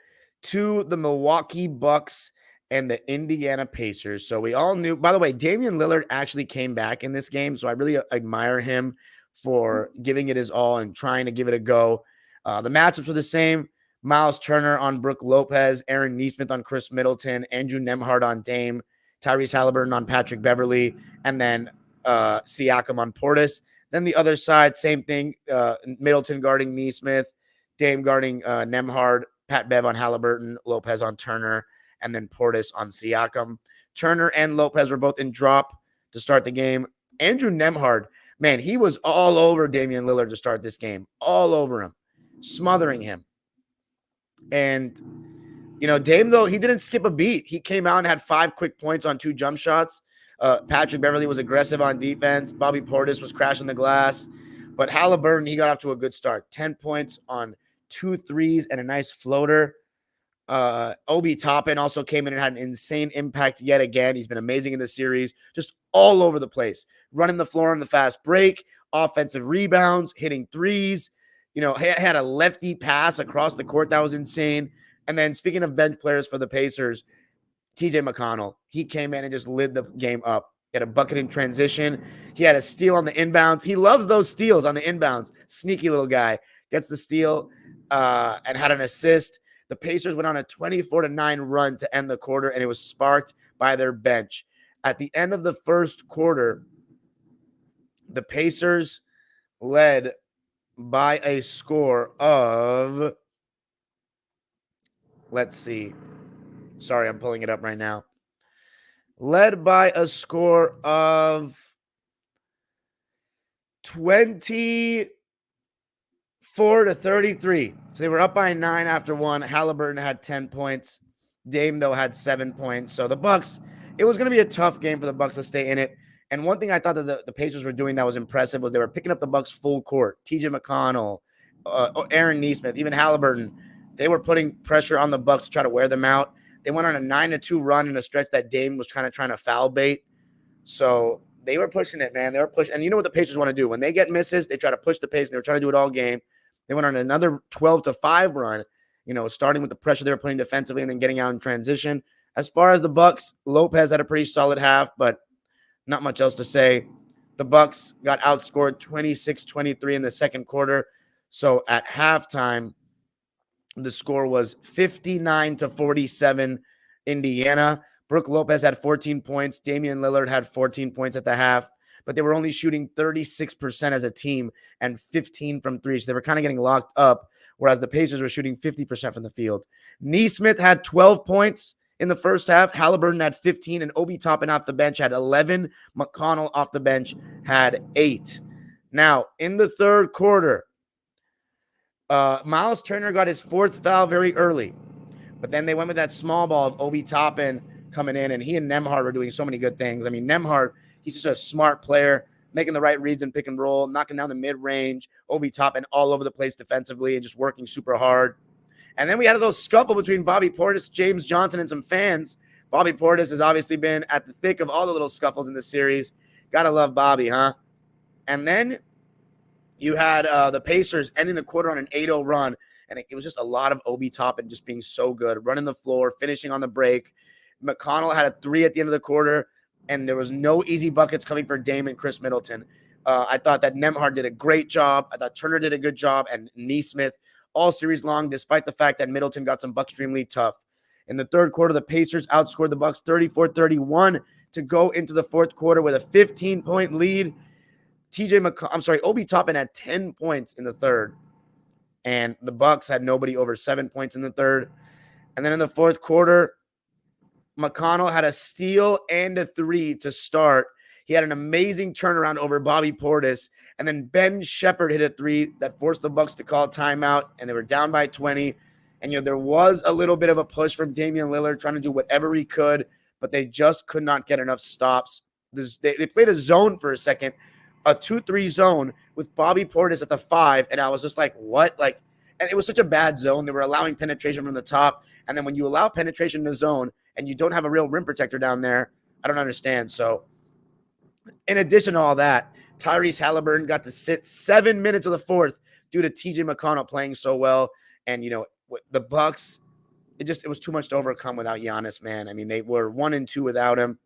to the Milwaukee Bucks and the Indiana Pacers. So we all knew, by the way, Damian Lillard actually came back in this game. So I really admire him for giving it his all and trying to give it a go. The matchups were the same. Miles Turner on Brook Lopez, Aaron Nesmith on Chris Middleton, Andrew Nembhard on Dame, Tyrese Halliburton on Patrick Beverley, and then Siakam on Portis. Then the other side, same thing. Middleton guarding Nesmith, Dame guarding Nembhard, Pat Bev on Halliburton, Lopez on Turner, and then Portis on Siakam. Turner and Lopez were both in drop to start the game. Andrew Nembhard, man, he was all over Damian Lillard to start this game. All over him, smothering him. And, you know, Dame, though, he didn't skip a beat. He came out and had 5 quick points on 2 jump shots. Patrick Beverley was aggressive on defense. Bobby Portis was crashing the glass. But Halliburton, he got off to a good start. 10 points on 2 threes and a nice floater. Obi Toppin also came in and had an insane impact yet again. He's been amazing in this series. Just all over the place. Running the floor on the fast break. Offensive rebounds. Hitting threes. You know, had a lefty pass across the court that was insane. And then speaking of bench players for the Pacers, TJ McConnell, he came in and just lit the game up. He had a bucket in transition. He had a steal on the inbounds. He loves those steals on the inbounds. Sneaky little guy. Gets the steal and had an assist. The Pacers went on a 24-9 run to end the quarter, and it was sparked by their bench. At the end of the first quarter, the Pacers led by a score of, let's see. Sorry, I'm pulling it up right now. Led by a score of 24-33. So they were up by 9 after 1. Halliburton had 10 points. Dame, though, had 7 points. So the Bucks, it was going to be a tough game for the Bucks to stay in it. And one thing I thought that the Pacers were doing that was impressive was they were picking up the Bucks full court. TJ McConnell, Aaron Nesmith, even Halliburton. They were putting pressure on the Bucks to try to wear them out. They went on a 9-2 run in a stretch that Dame was kind of trying to foul bait. So they were pushing it, man. They were pushing. And you know what the Pacers want to do? When they get misses, they try to push the pace, and they were trying to do it all game. They went on another 12-5 run, you know, starting with the pressure they were putting defensively and then getting out in transition. As far as the Bucks, Lopez had a pretty solid half, but not much else to say. The Bucks got outscored 26-23 in the second quarter. So at halftime, the score was 59-47 Indiana. Brook Lopez had 14 points. Damian Lillard had 14 points at the half, but they were only shooting 36% as a team and 15 from 3. So they were kind of getting locked up, whereas the Pacers were shooting 50% from the field. Nesmith had 12 points in the first half. Halliburton had 15, and Obi Toppin off the bench had 11. McConnell off the bench had 8. Now, in the third quarter, Miles Turner got his 4th foul very early, but then they went with that small ball of Obi Toppin coming in, and he and Nembhard were doing so many good things. I mean, Nembhard, he's such a smart player, making the right reads and pick and roll, knocking down the mid-range. Obi Toppin all over the place defensively and just working super hard. And then we had a little scuffle between Bobby Portis, James Johnson, and some fans. Bobby Portis has obviously been at the thick of all the little scuffles in this series. Gotta love Bobby, huh? And then you had the Pacers ending the quarter on an 8-0 run, and it was just a lot of Obi Toppin just being so good, running the floor, finishing on the break. McConnell had a 3 at the end of the quarter, and there was no easy buckets coming for Dame and Chris Middleton. I thought that Nembhard did a great job. I thought Turner did a good job, and Nesmith all series long, despite the fact that Middleton got some bucks extremely tough. In the third quarter, the Pacers outscored the Bucks 34-31 to go into the fourth quarter with a 15-point lead. Obi Toppin had 10 points in the third, and the Bucks had nobody over 7 points in the third. And then in the fourth quarter, McConnell had a steal and a 3 to start. He had an amazing turnaround over Bobby Portis, and then Ben Shepherd hit a 3 that forced the Bucks to call timeout, and they were down by 20. And, you know, there was a little bit of a push from Damian Lillard trying to do whatever he could, but they just could not get enough stops. They played a zone for a second, a 2-3 zone with Bobby Portis at the 5, and I was just like, what? Like, and it was such a bad zone. They were allowing penetration from the top, And then when you allow penetration in the zone and you don't have a real rim protector down there, I don't understand. So in addition to all that, Tyrese Halliburton got to sit 7 minutes of the fourth due to TJ McConnell playing so well. And, the Bucks, it was too much to overcome without Giannis, man. I mean, they were 1-2 without him.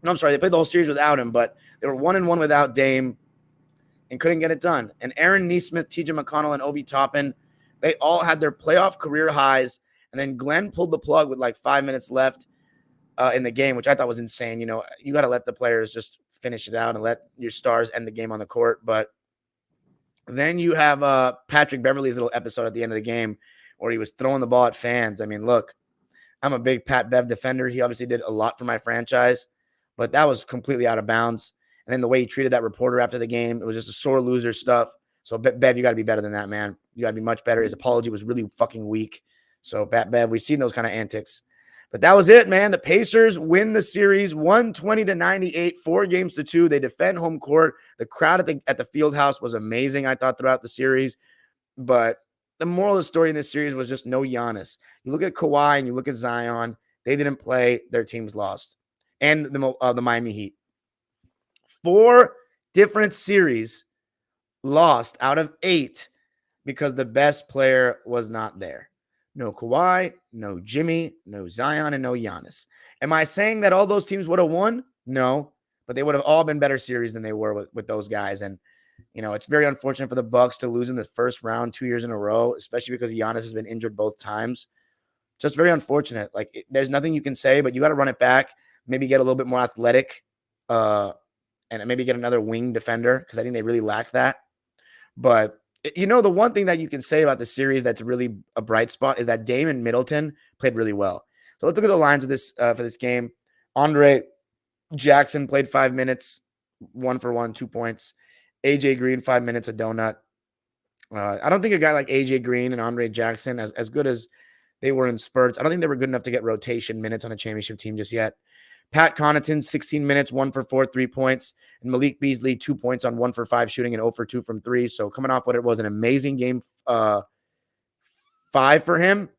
No, I'm sorry, they played the whole series without him, but they were 1-1 without Dame and couldn't get it done. And Aaron Nesmith, TJ McConnell, and Obi Toppin, they all had their playoff career highs. And then Glen pulled the plug with like 5 minutes left in the game, which I thought was insane. You got to let the players just finish it out and let your stars end the game on the court. But then you have Patrick Beverley's little episode at the end of the game where he was throwing the ball at fans. I mean, look, I'm a big Pat Bev defender. He obviously did a lot for my franchise, but that was completely out of bounds. And then the way he treated that reporter after the game, it was just a sore loser stuff. So, Bev, you got to be better than that, man. You got to be much better. His apology was really fucking weak. So, Bev, we've seen those kind of antics. But that was it, man. The Pacers win the series 120-98, 4-2. They defend home court. The crowd at the field house was amazing, I thought, throughout the series. But the moral of the story in this series was just no Giannis. You look at Kawhi and you look at Zion. They didn't play. Their teams lost. And the Miami Heat. 4 different series lost out of 8 because the best player was not there. No Kawhi, no Jimmy, no Zion, and no Giannis. Am I saying that all those teams would have won? No, but they would have all been better series than they were with those guys. And, it's very unfortunate for the Bucks to lose in the first round 2 years in a row, especially because Giannis has been injured both times. Just very unfortunate. There's nothing you can say, but you got to run it back, maybe get a little bit more athletic, and maybe get another wing defender because I think they really lack that. But the one thing that you can say about the series that's really a bright spot is that Dame and Middleton played really well. So let's look at the lines of this for this game. Andre Jackson played 5 minutes, 1 for 1, 2 points. AJ Green, 5 minutes, a donut. I don't think a guy like AJ Green and Andre Jackson, as good as they were in spurts, I don't think they were good enough to get rotation minutes on a championship team just yet. Pat Connaughton, 16 minutes, 1 for 4, 3 points. And Malik Beasley, 2 points on 1 for 5 shooting and 0 for 2 from 3. So coming off what it was an amazing game 5 for him,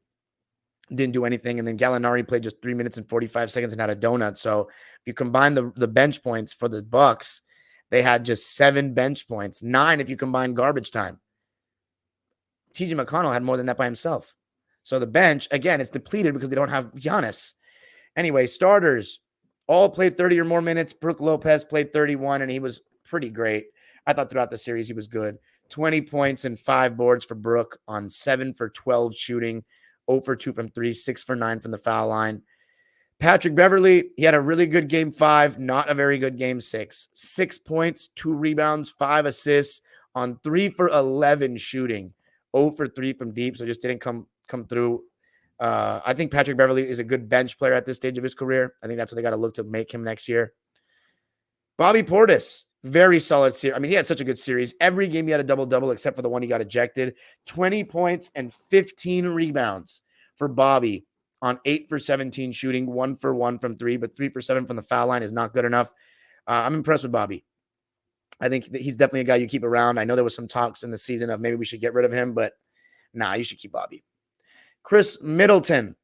didn't do anything. And then Gallinari played just 3 minutes and 45 seconds and had a donut. So if you combine the bench points for the Bucks, they had just 7 bench points, 9 if you combine garbage time. TJ McConnell had more than that by himself. So the bench, again, it's depleted because they don't have Giannis. Anyway, starters all played 30 or more minutes. Brook Lopez played 31, and he was pretty great. I thought throughout the series he was good. 20 points and 5 boards for Brook on 7 for 12 shooting, 0 for 2 from 3, 6 for 9 from the foul line. Patrick Beverley, he had a really good game 5, not a very good game 6. 6 points, 2 rebounds, 5 assists on 3 for 11 shooting, 0 for 3 from deep, so just didn't come through. I think Patrick Beverley is a good bench player at this stage of his career. I think that's what they got to look to make him next year. Bobby Portis, very solid series. I mean, he had such a good series. Every game he had a double-double except for the one he got ejected. 20 points and 15 rebounds for Bobby on 8 for 17 shooting, 1 for 1 from 3, but 3 for 7 from the foul line is not good enough. I'm impressed with Bobby. I think that he's definitely a guy you keep around. I know there was some talks in the season of maybe we should get rid of him, but you should keep Bobby. Chris Middleton,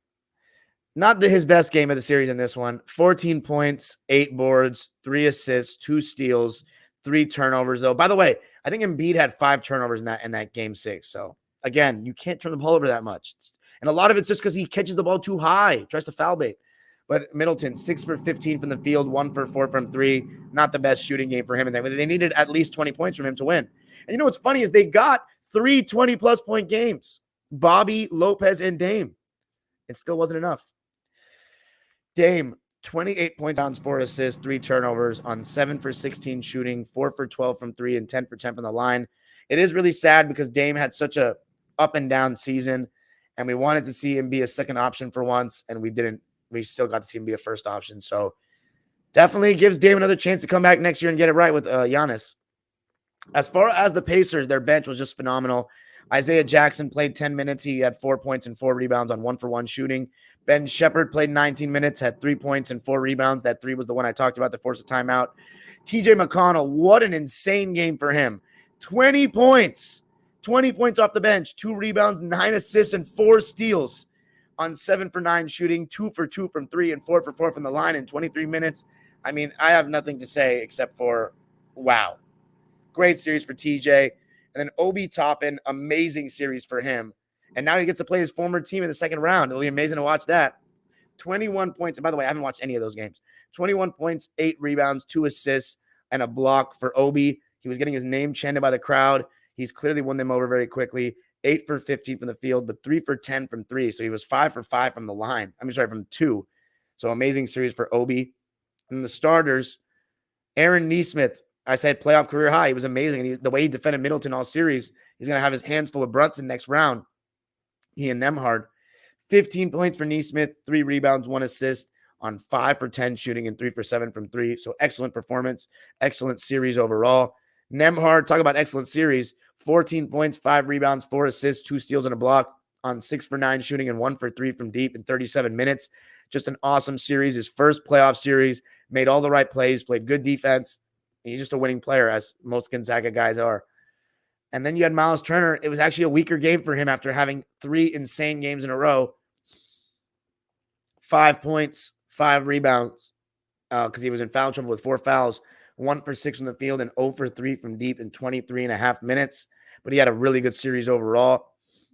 not his best game of the series in this one. 14 points, 8 boards, 3 assists, 2 steals, 3 turnovers, though. By the way, I think Embiid had 5 turnovers in that game 6. So, again, you can't turn the ball over that much. And a lot of it's just because he catches the ball too high, tries to foul bait. But Middleton, 6 for 15 from the field, 1 for 4 from 3. Not the best shooting game for him. And they needed at least 20 points from him to win. And what's funny is they got 3 20-plus point games. Bobby, Lopez, and Dame. It still wasn't enough. Dame, 28 points, 4 assists, 3 turnovers on 7 for 16 shooting, 4 for 12 from 3, and 10 for 10 from the line. It is really sad because Dame had such a up and down season, and we wanted to see him be a second option for once, and we didn't. We still got to see him be a first option. So definitely gives Dame another chance to come back next year and get it right with Giannis. As far as the Pacers, their bench was just phenomenal. Isaiah Jackson played 10 minutes. He had 4 points and 4 rebounds on 1 for 1 shooting. Ben Shepherd played 19 minutes, had 3 points and 4 rebounds. That 3 was the one I talked about, the force of timeout. TJ McConnell, what an insane game for him. 20 points. 20 points off the bench, 2 rebounds, 9 assists, and 4 steals. on 7 for 9 shooting, 2 for 2 from 3, and 4 for 4 from the line in 23 minutes. I mean, I have nothing to say except for wow. Great series for TJ. And then Obi Toppin, amazing series for him. And now he gets to play his former team in the second round. It'll be amazing to watch that. 21 points. And by the way, I haven't watched any of those games. 21 points, 8 rebounds, 2 assists, and a block for Obi. He was getting his name chanted by the crowd. He's clearly won them over very quickly. 8 for 15 from the field, but 3 for 10 from 3. So he was 5 for 5 from the line. From 2. So amazing series for Obi. And the starters, Aaron Nesmith, I said playoff career high. He was amazing. And the way he defended Middleton all series, he's going to have his hands full of Brunson next round. He and Nembhard. 15 points for Nesmith, 3 rebounds, 1 assist on 5 for 10 shooting and 3 for 7 from 3. So excellent performance, excellent series overall. Nembhard, talk about excellent series. 14 points, 5 rebounds, 4 assists, 2 steals and a block on 6 for 9 shooting and 1 for 3 from deep in 37 minutes. Just an awesome series. His first playoff series, made all the right plays, played good defense. He's just a winning player, as most Gonzaga guys are. And then you had Miles Turner. It was actually a weaker game for him after having 3 insane games in a row. 5 points, 5 rebounds, because he was in foul trouble with 4 fouls, 1 for 6 from the field and 0 for 3 from deep in 23 and a half minutes. But he had a really good series overall.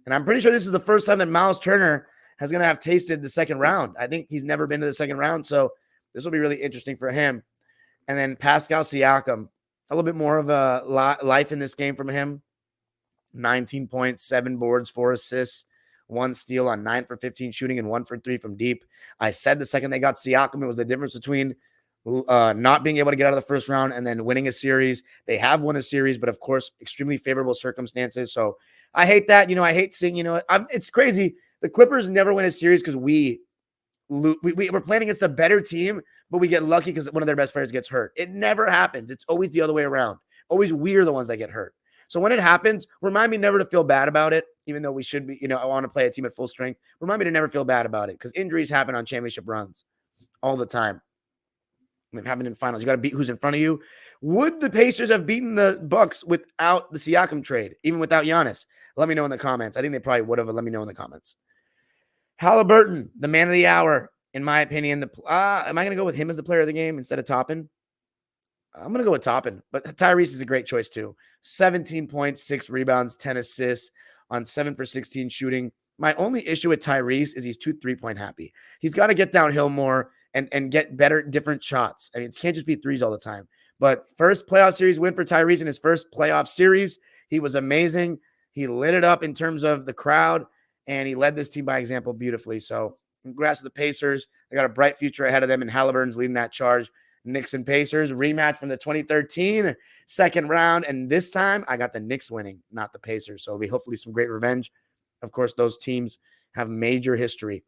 And I'm pretty sure this is the first time that Miles Turner is going to have tasted the second round. I think he's never been to the second round, so this will be really interesting for him. And then Pascal Siakam, a little bit more of a life in this game from him. 19 points, 7 boards, 4 assists, 1 steal on 9 for 15 shooting and 1 for 3 from deep. I said the second they got Siakam, it was the difference between not being able to get out of the first round and then winning a series. They have won a series, but of course, extremely favorable circumstances. So I hate that. I hate seeing, it's crazy. The Clippers never win a series because we're playing against a better team, but we get lucky because one of their best players gets hurt. It never happens. It's always the other way around. Always we're the ones that get hurt. So when it happens, remind me never to feel bad about it, even though we should be, I want to play a team at full strength. Remind me to never feel bad about it because injuries happen on championship runs all the time. They've happened in finals. You got to beat who's in front of you. Would the Pacers have beaten the Bucks without the Siakam trade, even without Giannis? Let me know in the comments. I think they probably would have, but let me know in the comments. Halliburton, the man of the hour, in my opinion. Am I going to go with him as the player of the game instead of Toppin? I'm going to go with Toppin, but Tyrese is a great choice too. 17 points, 6 rebounds, 10 assists on 7 for 16 shooting. My only issue with Tyrese is he's too 3-point happy. He's got to get downhill more and get better, different shots. I mean, it can't just be threes all the time. But first playoff series win for Tyrese in his first playoff series. He was amazing. He lit it up in terms of the crowd, and he led this team by example beautifully. So congrats to the Pacers. They got a bright future ahead of them, and Halliburton's leading that charge. Knicks and Pacers, rematch from the 2013 second round. And this time, I got the Knicks winning, not the Pacers. So it'll be hopefully some great revenge. Of course, those teams have major history.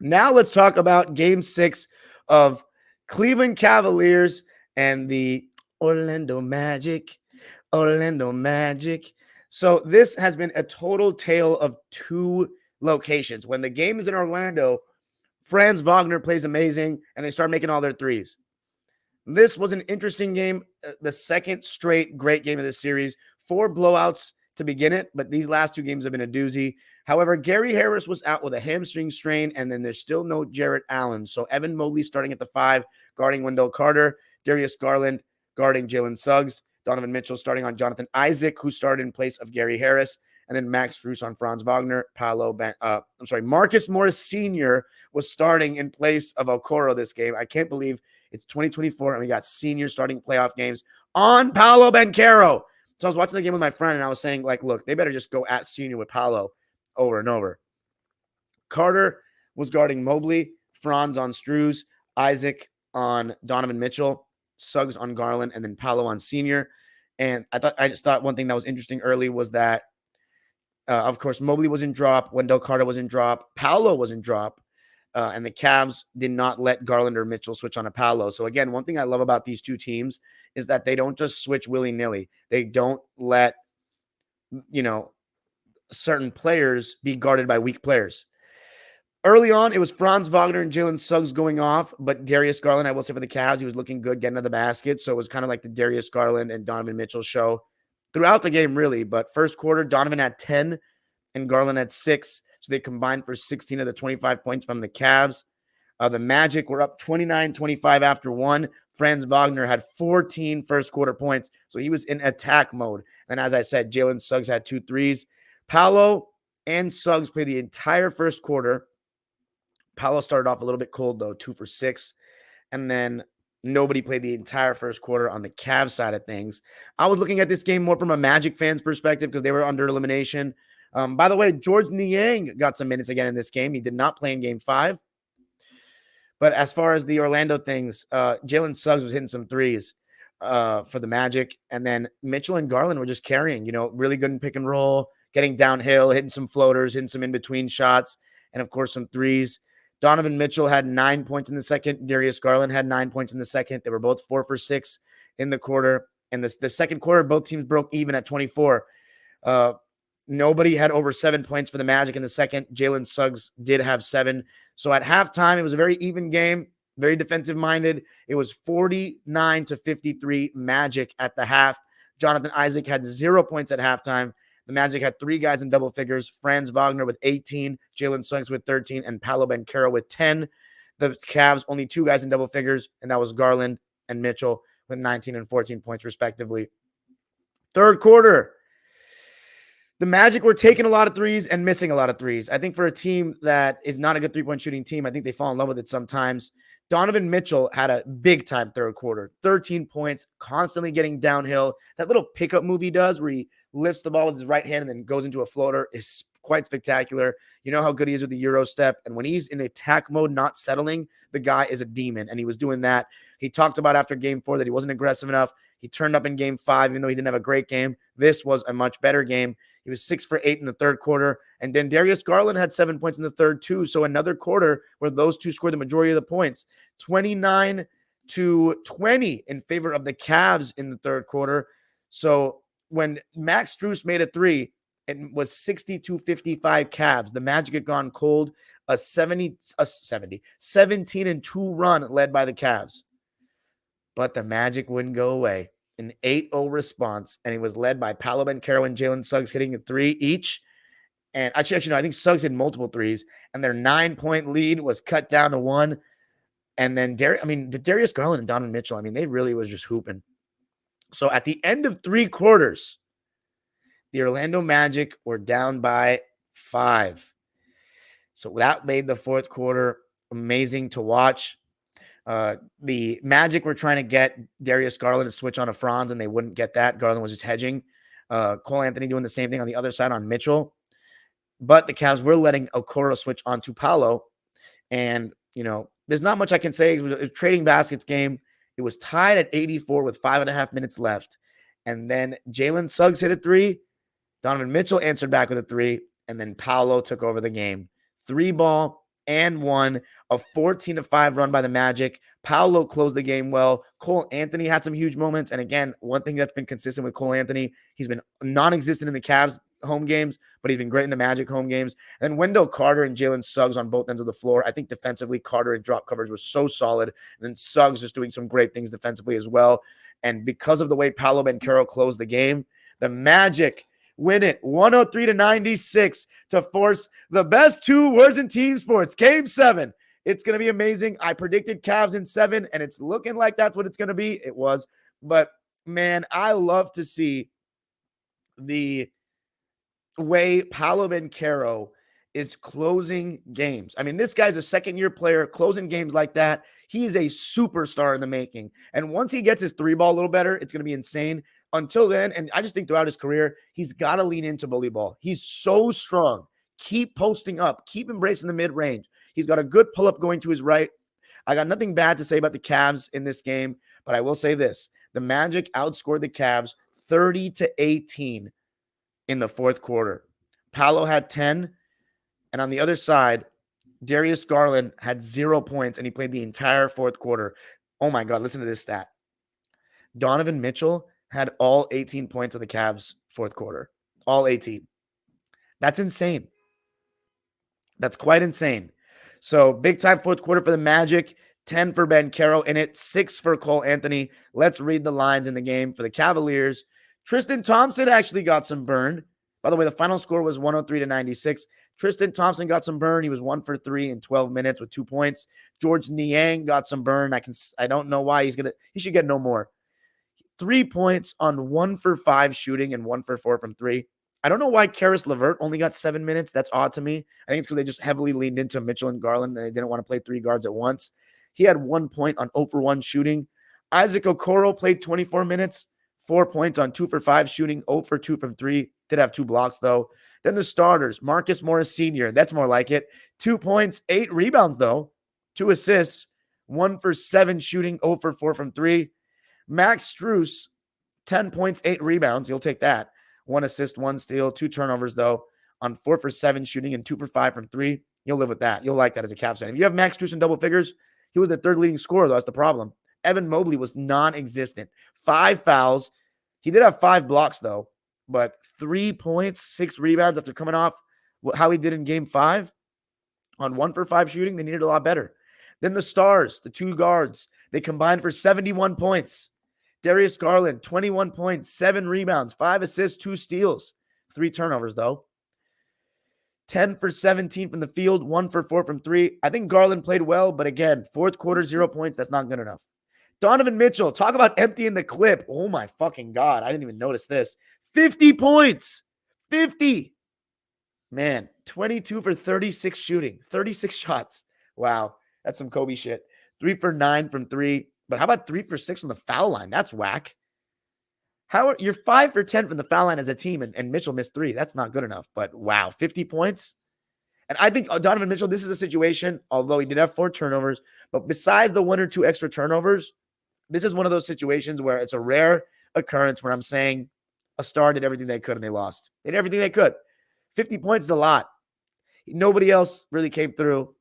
Now let's talk about Game 6 of Cleveland Cavaliers and the Orlando Magic. So this has been a total tale of 2 locations. When the game is in Orlando, Franz Wagner plays amazing, and they start making all their threes. This was an interesting game, the second straight great game of this series. 4 blowouts to begin it, but these last 2 games have been a doozy. However, Gary Harris was out with a hamstring strain, and then there's still no Jarrett Allen. So Evan Mobley starting at the 5, guarding Wendell Carter, Darius Garland guarding Jalen Suggs, Donovan Mitchell starting on Jonathan Isaac, who started in place of Gary Harris, and then Max Strus on Franz Wagner. Marcus Morris Sr. was starting in place of Okoro this game. I can't believe it's 2024 and we got senior starting playoff games on Paolo Banchero. So I was watching the game with my friend and I was saying, look, they better just go at senior with Paolo over and over. Carter was guarding Mobley, Franz on Strus, Isaac on Donovan Mitchell, Suggs on Garland, and then Paolo on senior. And I just thought one thing that was interesting early was that, of course, Mobley was in drop, Wendell Carter was in drop, Paolo was in drop, and the Cavs did not let Garland or Mitchell switch on a Paolo. So again, one thing I love about these 2 teams is that they don't just switch willy-nilly. They don't let, certain players be guarded by weak players. Early on, it was Franz Wagner and Jalen Suggs going off, but Darius Garland, I will say for the Cavs, he was looking good getting to the basket. So it was kind of like the Darius Garland and Donovan Mitchell show throughout the game, really. But first quarter, Donovan had 10 and Garland had 6. So they combined for 16 of the 25 points from the Cavs. The Magic were up 29-25 after one. Franz Wagner had 14 first quarter points, so he was in attack mode. And as I said, Jalen Suggs had 2 threes. Paolo and Suggs played the entire first quarter. Paolo started off a little bit cold, though, 2 for 6. And then nobody played the entire first quarter on the Cavs side of things. I was looking at this game more from a Magic fan's perspective because they were under elimination. By the way, George Niang got some minutes again in this game. He did not play in game 5. But as far as the Orlando things, Jalen Suggs was hitting some threes for the Magic. And then Mitchell and Garland were just carrying, really good in pick and roll, getting downhill, hitting some floaters, hitting some in-between shots, and, of course, some threes. Donovan Mitchell had 9 points in the second. Darius Garland had 9 points in the second. They were both 4 for 6 in the quarter. And the second quarter, both teams broke even at 24. Nobody had over 7 points for the Magic in the second. Jalen Suggs did have 7. So at halftime, it was a very even game, very defensive-minded. It was 49-53 Magic at the half. Jonathan Isaac had 0 points at halftime. The Magic had 3 guys in double figures, Franz Wagner with 18, Jalen Suggs with 13, and Paolo Banchero with 10. The Cavs, only 2 guys in double figures, and that was Garland and Mitchell with 19 and 14 points, respectively. Third quarter, the Magic were taking a lot of threes and missing a lot of threes. I think for a team that is not a good three-point shooting team, I think they fall in love with it sometimes. Donovan Mitchell had a big-time third quarter, 13 points, constantly getting downhill. That little pickup move he does where he lifts the ball with his right hand and then goes into a floater is quite spectacular. You know how good he is with the Euro step. And when he's in attack mode, not settling, the guy is a demon. And he was doing that. He talked about after game 4 that he wasn't aggressive enough. He turned up in game 5, even though he didn't have a great game. This was a much better game. He was 6 for 8 in the third quarter. And then Darius Garland had 7 points in the third, too. So another quarter where those two scored the majority of the points. 29-20 in favor of the Cavs in the third quarter. So when Max Strus made a 3, it was 62-55 Cavs. The Magic had gone cold. A 17-2 run led by the Cavs. But the Magic wouldn't go away. An 8-0 response, and it was led by Paolo Banchero and Jalen Suggs hitting a 3 each. And actually, no, I think Suggs hit multiple threes, and their 9-point lead was cut down to 1. And then Darius Garland and Donovan Mitchell, they really was just hooping. So at the end of 3 quarters, the Orlando Magic were down by 5. So that made the fourth quarter amazing to watch. The Magic were trying to get Darius Garland to switch on a Franz, and they wouldn't get that. Garland was just hedging. Cole Anthony doing the same thing on the other side on Mitchell. But the Cavs were letting Okoro switch onto Paolo. And, there's not much I can say. It was a trading baskets game. It was tied at 84 with 5.5 minutes left. And then Jalen Suggs hit a 3. Donovan Mitchell answered back with a 3. And then Paolo took over the game. 3-ball and 1, a 14-5 run by the Magic. Paolo closed the game well. Cole Anthony had some huge moments. And again, one thing that's been consistent with Cole Anthony, he's been non-existent in the Cavs home games, but he's been great in the Magic home games. And Wendell Carter and Jalen Suggs on both ends of the floor. I think defensively, Carter and drop coverage was so solid. And then Suggs just doing some great things defensively as well. And because of the way Paolo Banchero closed the game, the Magic win it 103-96 to force the best 2 words in team sports. Game 7. It's going to be amazing. I predicted Cavs in 7, and it's looking like that's what it's going to be. It was. But, man, I love to see the way Paolo Banchero is closing games. This guy's a second-year player, closing games like that. He is a superstar in the making. And once he gets his 3-ball a little better, it's going to be insane. Until then, and I just think throughout his career, he's got to lean into bully ball. He's so strong. Keep posting up. Keep embracing the mid-range. He's got a good pull-up going to his right. I got nothing bad to say about the Cavs in this game, but I will say this. The Magic outscored the Cavs 30-18 in the fourth quarter. Paolo had 10, and on the other side, Darius Garland had 0 points, and he played the entire fourth quarter. Oh, my God, listen to this stat. Donovan Mitchell had all 18 points of the Cavs fourth quarter. All 18. That's insane. That's quite insane. So big time fourth quarter for the Magic. 10 for Banchero in it. 6 for Cole Anthony. Let's read the lines in the game for the Cavaliers. Tristan Thompson actually got some burn. By the way, the final score was 103-96. Tristan Thompson got some burn. He was 1 for 3 in 12 minutes with 2 points. George Niang got some burn. I don't know why he should get no more. 3 points on 1 for 5 shooting and 1 for 4 from 3. I don't know why Karis LeVert only got 7 minutes. That's odd to me. I think it's because they just heavily leaned into Mitchell and Garland. And they didn't want to play 3 guards at once. He had 1 point on 0 for 1 shooting. Isaac Okoro played 24 minutes, 4 points on 2 for 5 shooting, 0 for 2 from 3. Did have 2 blocks, though. Then the starters, Marcus Morris Sr., that's more like it. 2 points, 8 rebounds, though. 2 assists, 1 for 7 shooting, 0 for 4 from 3. Max Strus, 10 points, 8 rebounds. You'll take that. 1 assist, 1 steal, 2 turnovers, though, on 4 for 7 shooting and 2 for 5 from 3. You'll live with that. You'll like that as a Cavs fan. If you have Max Strus in double figures, he was the 3rd leading scorer, though. That's the problem. Evan Mobley was non-existent. 5 fouls. He did have 5 blocks, though, but 3 points, 6 rebounds after coming off how he did in game 5 on 1 for 5 shooting. They needed a lot better. Then the stars, the 2 guards, they combined for 71 points. Darius Garland, 21 points, 7 rebounds, 5 assists, 2 steals, 3 turnovers, though. 10 for 17 from the field, 1 for 4 from 3. I think Garland played well, but again, 4th quarter, 0 points. That's not good enough. Donovan Mitchell, talk about emptying the clip. Oh my fucking God. I didn't even notice this. 50 points. 50. Man, 22 for 36 shooting. 36 shots. Wow. That's some Kobe shit. 3 for 9 from 3. But how about 3 for 6 on the foul line? That's whack. You're 5 for 10 from the foul line as a team, and Mitchell missed 3. That's not good enough. But wow, 50 points. And I think Donovan Mitchell, this is a situation, although he did have 4 turnovers, but besides the 1 or 2 extra turnovers, this is one of those situations where it's a rare occurrence where I'm saying a star did everything they could and they lost. They did everything they could. 50 points is a lot. Nobody else really came through.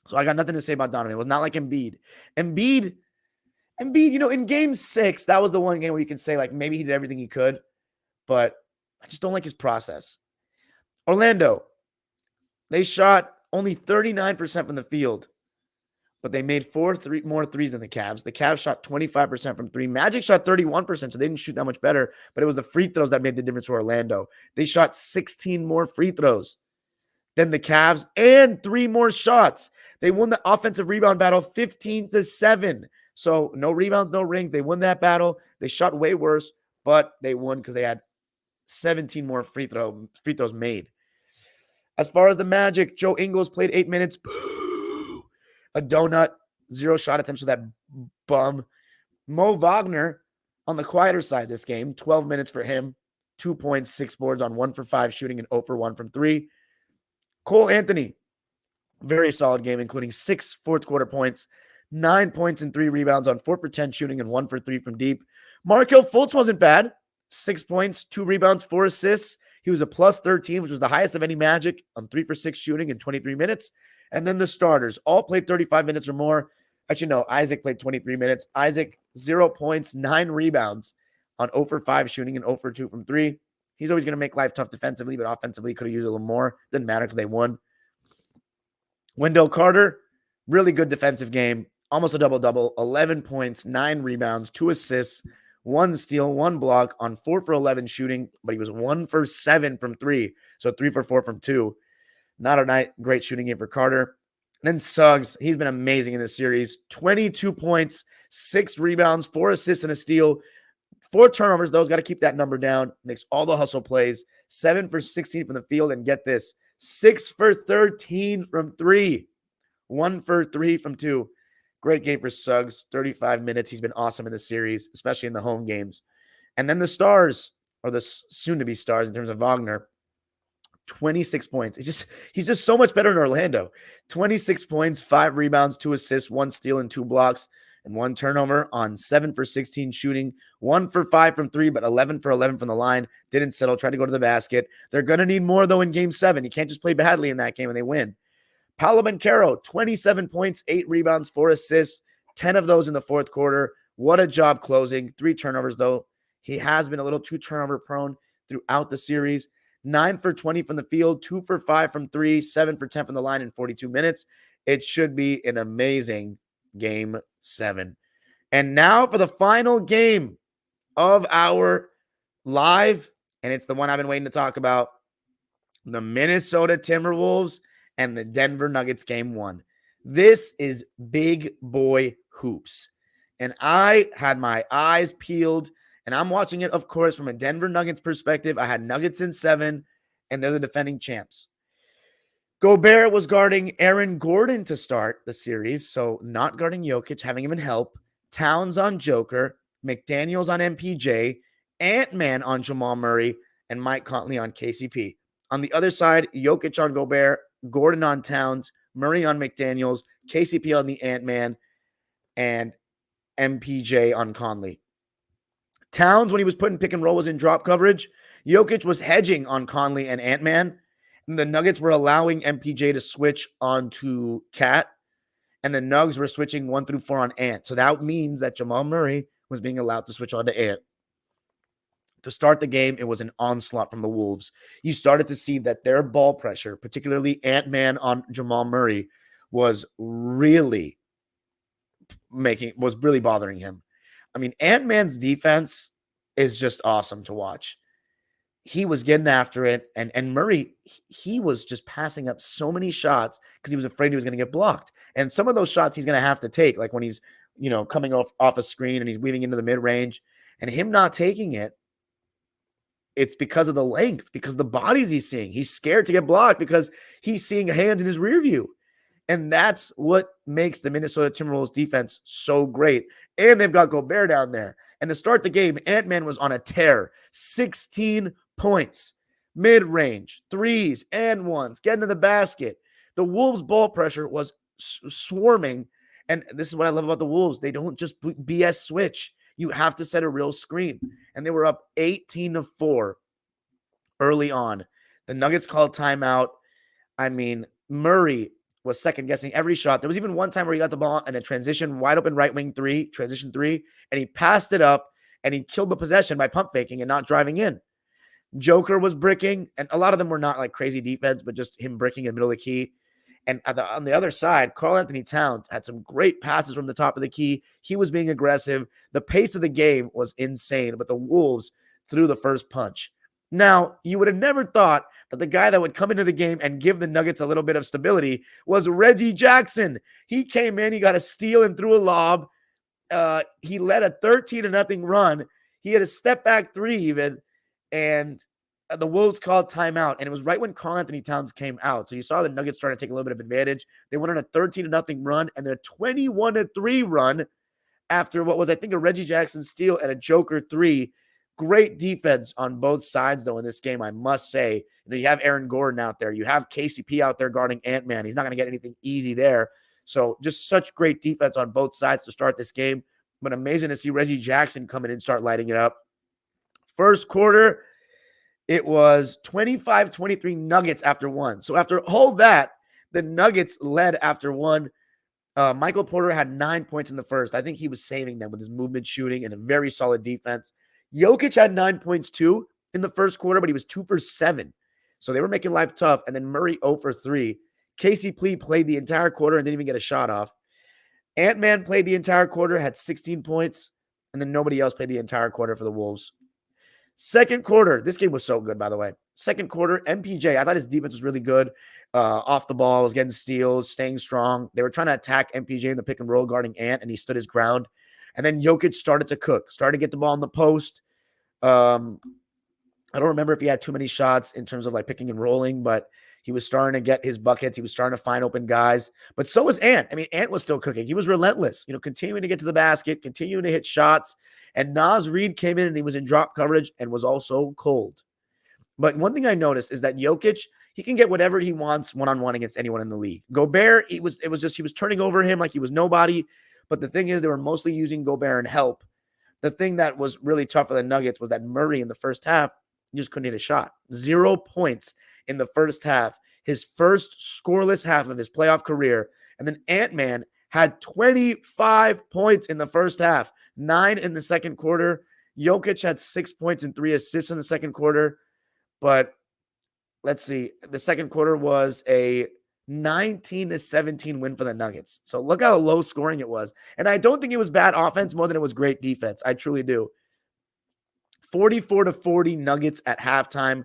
So I got nothing to say about Donovan. It was not like Embiid. Embiid, in game 6, that was the one game where you can say, like, maybe he did everything he could, but I just don't like his process. Orlando, they shot only 39% from the field, but they made 4 more threes than the Cavs. The Cavs shot 25% from 3. Magic shot 31%, so they didn't shoot that much better, but it was the free throws that made the difference for Orlando. They shot 16 more free throws than the Cavs and 3 more shots. They won the offensive rebound battle 15-7. So no rebounds, no rings. They won that battle. They shot way worse, but they won because they had 17 more free throws made. As far as the Magic, Joe Ingles played 8 minutes. A donut, 0 shot attempts for that bum. Mo Wagner on the quieter side this game, 12 minutes for him, 2 points, 6 boards on 1 for 5 shooting and 0 for 1 from 3. Cole Anthony, very solid game, including 6 fourth quarter points, 9 points and 3 rebounds on 4 for 10 shooting and 1 for 3 from deep. Markelle Fultz wasn't bad. 6 points, 2 rebounds, 4 assists. He was a plus 13, which was the highest of any Magic on 3 for 6 shooting in 23 minutes. And then the starters all played 35 minutes or more. Actually, no, Isaac played 23 minutes. Isaac, 0 points, 9 rebounds on 0 for 5 shooting and 0 for 2 from 3. He's always going to make life tough defensively, but offensively could have used a little more. Didn't matter because they won. Wendell Carter, really good defensive game. Almost a double-double. 11 points, 9 rebounds, 2 assists, 1 steal, 1 block on 4 for 11 shooting, but he was 1 for 7 from 3. So 3 for 4 from 2. Not a great shooting game for Carter. Then Suggs, he's been amazing in this series. 22 points, 6 rebounds, 4 assists and a steal. 4 turnovers, though. He's got to keep that number down. Makes all the hustle plays. 7 for 16 from the field. And get this, 6 for 13 from 3. 1 for 3 from 2. Great game for Suggs. 35 minutes. He's been awesome in this series, especially in the home games. And then the stars, or the soon-to-be stars in terms of Wagner, 26 points. He's just so much better in Orlando. 26 points, 5 rebounds, 2 assists, 1 steal, and 2 blocks, and 1 turnover on 7 for 16 shooting, 1 for 5 from 3, but 11 for 11 from the line. Didn't settle, tried to go to the basket. They're going to need more, though, in Game 7. You can't just play badly in that game and they win. Paolo Banchero, 27 points, 8 rebounds, 4 assists, 10 of those in the fourth quarter. What a job closing. 3 turnovers, though. He has been a little too turnover prone throughout the series. 9 for 20 from the field, 2 for 5 from 3, 7 for 10 from the line in 42 minutes. It should be an amazing Game 7. And now for the final game of our live, and it's the one I've been waiting to talk about. the Minnesota Timberwolves and the Denver Nuggets game 1. This is big boy hoops. And I had my eyes peeled, and I'm watching it, of course, from a Denver Nuggets perspective. I had Nuggets in 7, and they're the defending champs. Gobert was guarding Aaron Gordon to start the series, so not guarding Jokic, having him in help. Towns on Joker, McDaniels on MPJ, Ant-Man on Jamal Murray, and Mike Conley on KCP. On the other side, Jokic on Gobert, Gordon on Towns, Murray on McDaniels, KCP on the Ant-Man, and MPJ on Conley. Towns, when he was putting pick and roll, was in drop coverage. Jokic was hedging on Conley and Ant-Man. And the Nuggets were allowing MPJ to switch onto Cat. And the Nugs were switching 1 through 4 on Ant. So that means that Jamal Murray was being allowed to switch on to Ant. To start the game, it was an onslaught from the Wolves. You started to see that their ball pressure, particularly Ant-Man on Jamal Murray, was really bothering him. I mean, Ant-Man's defense is just awesome to watch. He was getting after it, and Murray, he was just passing up so many shots because he was afraid he was going to get blocked. And some of those shots he's going to have to take, like when he's, coming off a screen and he's weaving into the mid-range, and him not taking it, it's because of the length, because the bodies he's seeing. He's scared to get blocked because he's seeing hands in his rear view. And that's what makes the Minnesota Timberwolves defense so great. And they've got Gobert down there. And to start the game, Ant-Man was on a tear. 16 points, mid-range, threes and ones, getting to the basket. The Wolves' ball pressure was swarming. And this is what I love about the Wolves. They don't just BS switch. You have to set a real screen. And they were up 18-4 early on. The Nuggets called timeout. I mean, Murray was second-guessing every shot. There was even one time where he got the ball in a transition, wide-open right wing transition three, and he passed it up, and he killed the possession by pump faking and not driving in. Joker was bricking, and a lot of them were not like crazy defense, but just him bricking in the middle of the key. And on the other side, Karl-Anthony Towns had some great passes from the top of the key. He was being aggressive. The pace of the game was insane, but the Wolves threw the first punch. Now, you would have never thought that the guy that would come into the game and give the Nuggets a little bit of stability was Reggie Jackson. He came in, he got a steal and threw a lob. He led a 13-0 run. He had a step back three even, and the Wolves called timeout, and it was right when Karl-Anthony Towns came out. So you saw the Nuggets starting to take a little bit of advantage. They went on a 13-0 run and then a 21-3 run after what was, I think, a Reggie Jackson steal and a Joker three. Great defense on both sides, though, in this game, I must say. You have Aaron Gordon out there. You have KCP out there guarding Ant-Man. He's not going to get anything easy there. So just such great defense on both sides to start this game. But amazing to see Reggie Jackson come in and start lighting it up. First quarter, it was 25-23 Nuggets after one. So after all that, the Nuggets led after one. Michael Porter had 9 points in the first. I think he was saving them with his movement shooting and a very solid defense. Jokic had 9 points too in the first quarter, but he was 2 for 7. So they were making life tough. And then Murray 0 for 3. KCP played the entire quarter and didn't even get a shot off. Ant-Man played the entire quarter, had 16 points. And then nobody else played the entire quarter for the Wolves. Second quarter, this game was so good, by the way. Second quarter, MPJ, I thought his defense was really good. Off the ball, was getting steals, staying strong. They were trying to attack MPJ in the pick and roll guarding Ant, and he stood his ground. And then Jokic started to cook, started to get the ball in the post. I don't remember if he had too many shots in terms of like picking and rolling, but he was starting to get his buckets. He was starting to find open guys. But so was Ant. I mean, Ant was still cooking. He was relentless, continuing to get to the basket, continuing to hit shots. And Naz Reid came in and he was in drop coverage and was also cold. But one thing I noticed is that Jokic, he can get whatever he wants one-on-one against anyone in the league. Gobert, he was turning over him like he was nobody. But the thing is, they were mostly using Gobert and help. The thing that was really tough for the Nuggets was that Murray in the first half, he just couldn't hit a shot. 0 points in the first half. His first scoreless half of his playoff career. And then Ant-Man had 25 points in the first half, 9 in the second quarter. Jokic had 6 points and 3 assists in the second quarter. But let's see. The second quarter was a 19-17 win for the Nuggets. So look how low scoring it was. And I don't think it was bad offense more than it was great defense. I truly do. 44-40 Nuggets at halftime.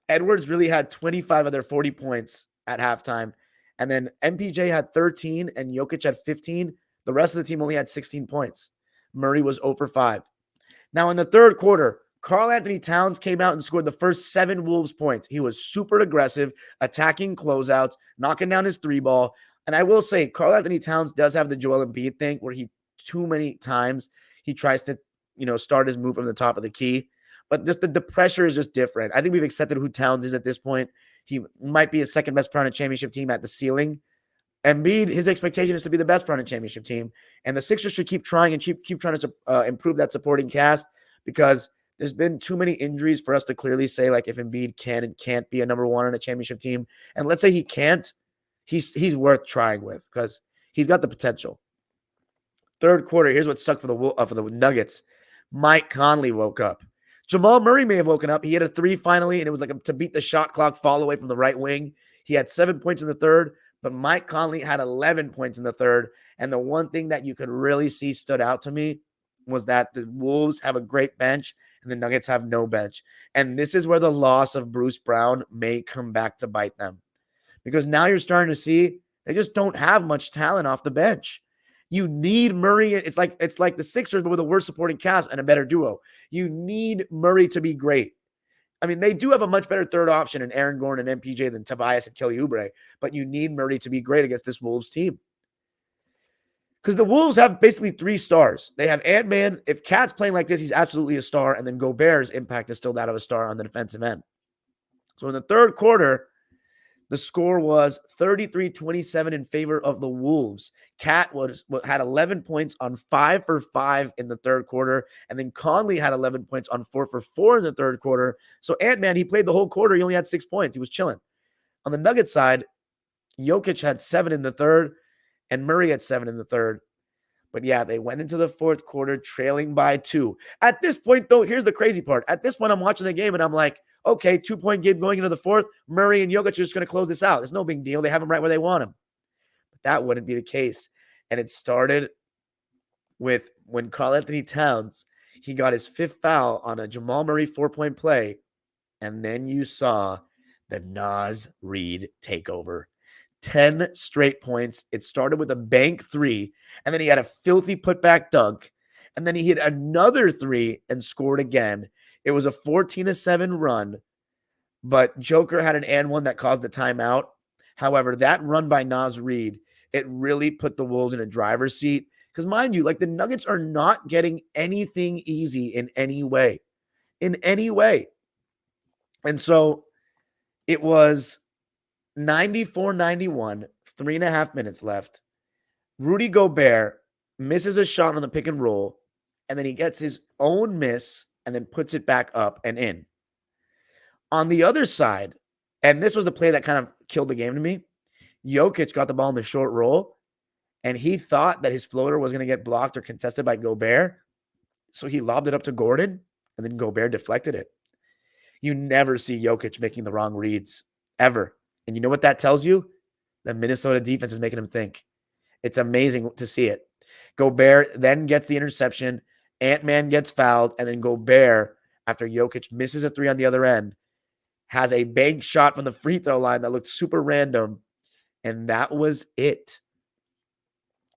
Edwards really had 25 of their 40 points at halftime. And then MPJ had 13 and Jokic had 15. The rest of the team only had 16 points. Murray was 0 for 5. Now, in the third quarter, Karl Anthony Towns came out and scored the first 7 Wolves points. He was super aggressive, attacking closeouts, knocking down his 3-ball. And I will say, Karl Anthony Towns does have the Joel Embiid thing where he too many times he tries to, start his move from the top of the key. But just the pressure is just different. I think we've accepted who Towns is at this point. He might be a second best player on a championship team at the ceiling. Embiid, his expectation is to be the best player on a championship team. And the Sixers should keep trying and keep trying to improve that supporting cast, because there's been too many injuries for us to clearly say, like, if Embiid can and can't be a number one on a championship team. And let's say he can't, he's worth trying with because he's got the potential. Third quarter, here's what sucked for the Nuggets. Mike Conley woke up. Jamal Murray may have woken up. He had a 3 finally, and it was like to beat the shot clock fall away from the right wing. He had 7 points in the third, but Mike Conley had 11 points in the third. And the one thing that you could really see stood out to me was that the Wolves have a great bench and the Nuggets have no bench. And this is where the loss of Bruce Brown may come back to bite them, because now you're starting to see they just don't have much talent off the bench. You need Murray. It's like the Sixers, but with a worse supporting cast and a better duo. You need Murray to be great. I mean, they do have a much better third option in Aaron Gordon and MPJ than Tobias and Kelly Oubre, but you need Murray to be great against this Wolves team. Because the Wolves have basically 3 stars. They have Ant-Man. If Cat's playing like this, he's absolutely a star. And then Gobert's impact is still that of a star on the defensive end. So in the third quarter, the score was 33-27 in favor of the Wolves. Cat had 11 points on 5 for 5 in the third quarter. And then Conley had 11 points on 4 for 4 in the third quarter. So Ant-Man, he played the whole quarter. He only had 6 points. He was chilling. On the Nuggets side, Jokic had 7 in the third and Murray had 7 in the third. But yeah, they went into the fourth quarter trailing by 2. At this point, though, here's the crazy part. At this point, I'm watching the game and I'm like, okay, 2-point game going into the fourth. Murray and Jokic are just going to close this out. It's no big deal. They have him right where they want him. But that wouldn't be the case. And it started with when Karl Anthony Towns, he got his 5th foul on a Jamal Murray 4-point play. And then you saw the Naz Reid takeover. 10 straight points. It started with a bank 3, and then he had a filthy putback dunk, and then he hit another 3 and scored again. It was a 14-7 run, but Joker had an and one that caused the timeout. However, that run by Naz Reid, it really put the Wolves in a driver's seat, because mind you, like, the Nuggets are not getting anything easy in any way. And so it was 94-91, 3.5 minutes left. Rudy Gobert misses a shot on the pick and roll, and then he gets his own miss and then puts it back up and in. On the other side, and this was the play that kind of killed the game to me, Jokic got the ball in the short roll, and he thought that his floater was going to get blocked or contested by Gobert, so he lobbed it up to Gordon, and then Gobert deflected it. You never see Jokic making the wrong reads, ever. And you know what that tells you? The Minnesota defense is making him think. It's amazing to see it. Gobert then gets the interception. Ant-Man gets fouled. And then Gobert, after Jokic misses a 3 on the other end, has a bank shot from the free throw line that looked super random. And that was it.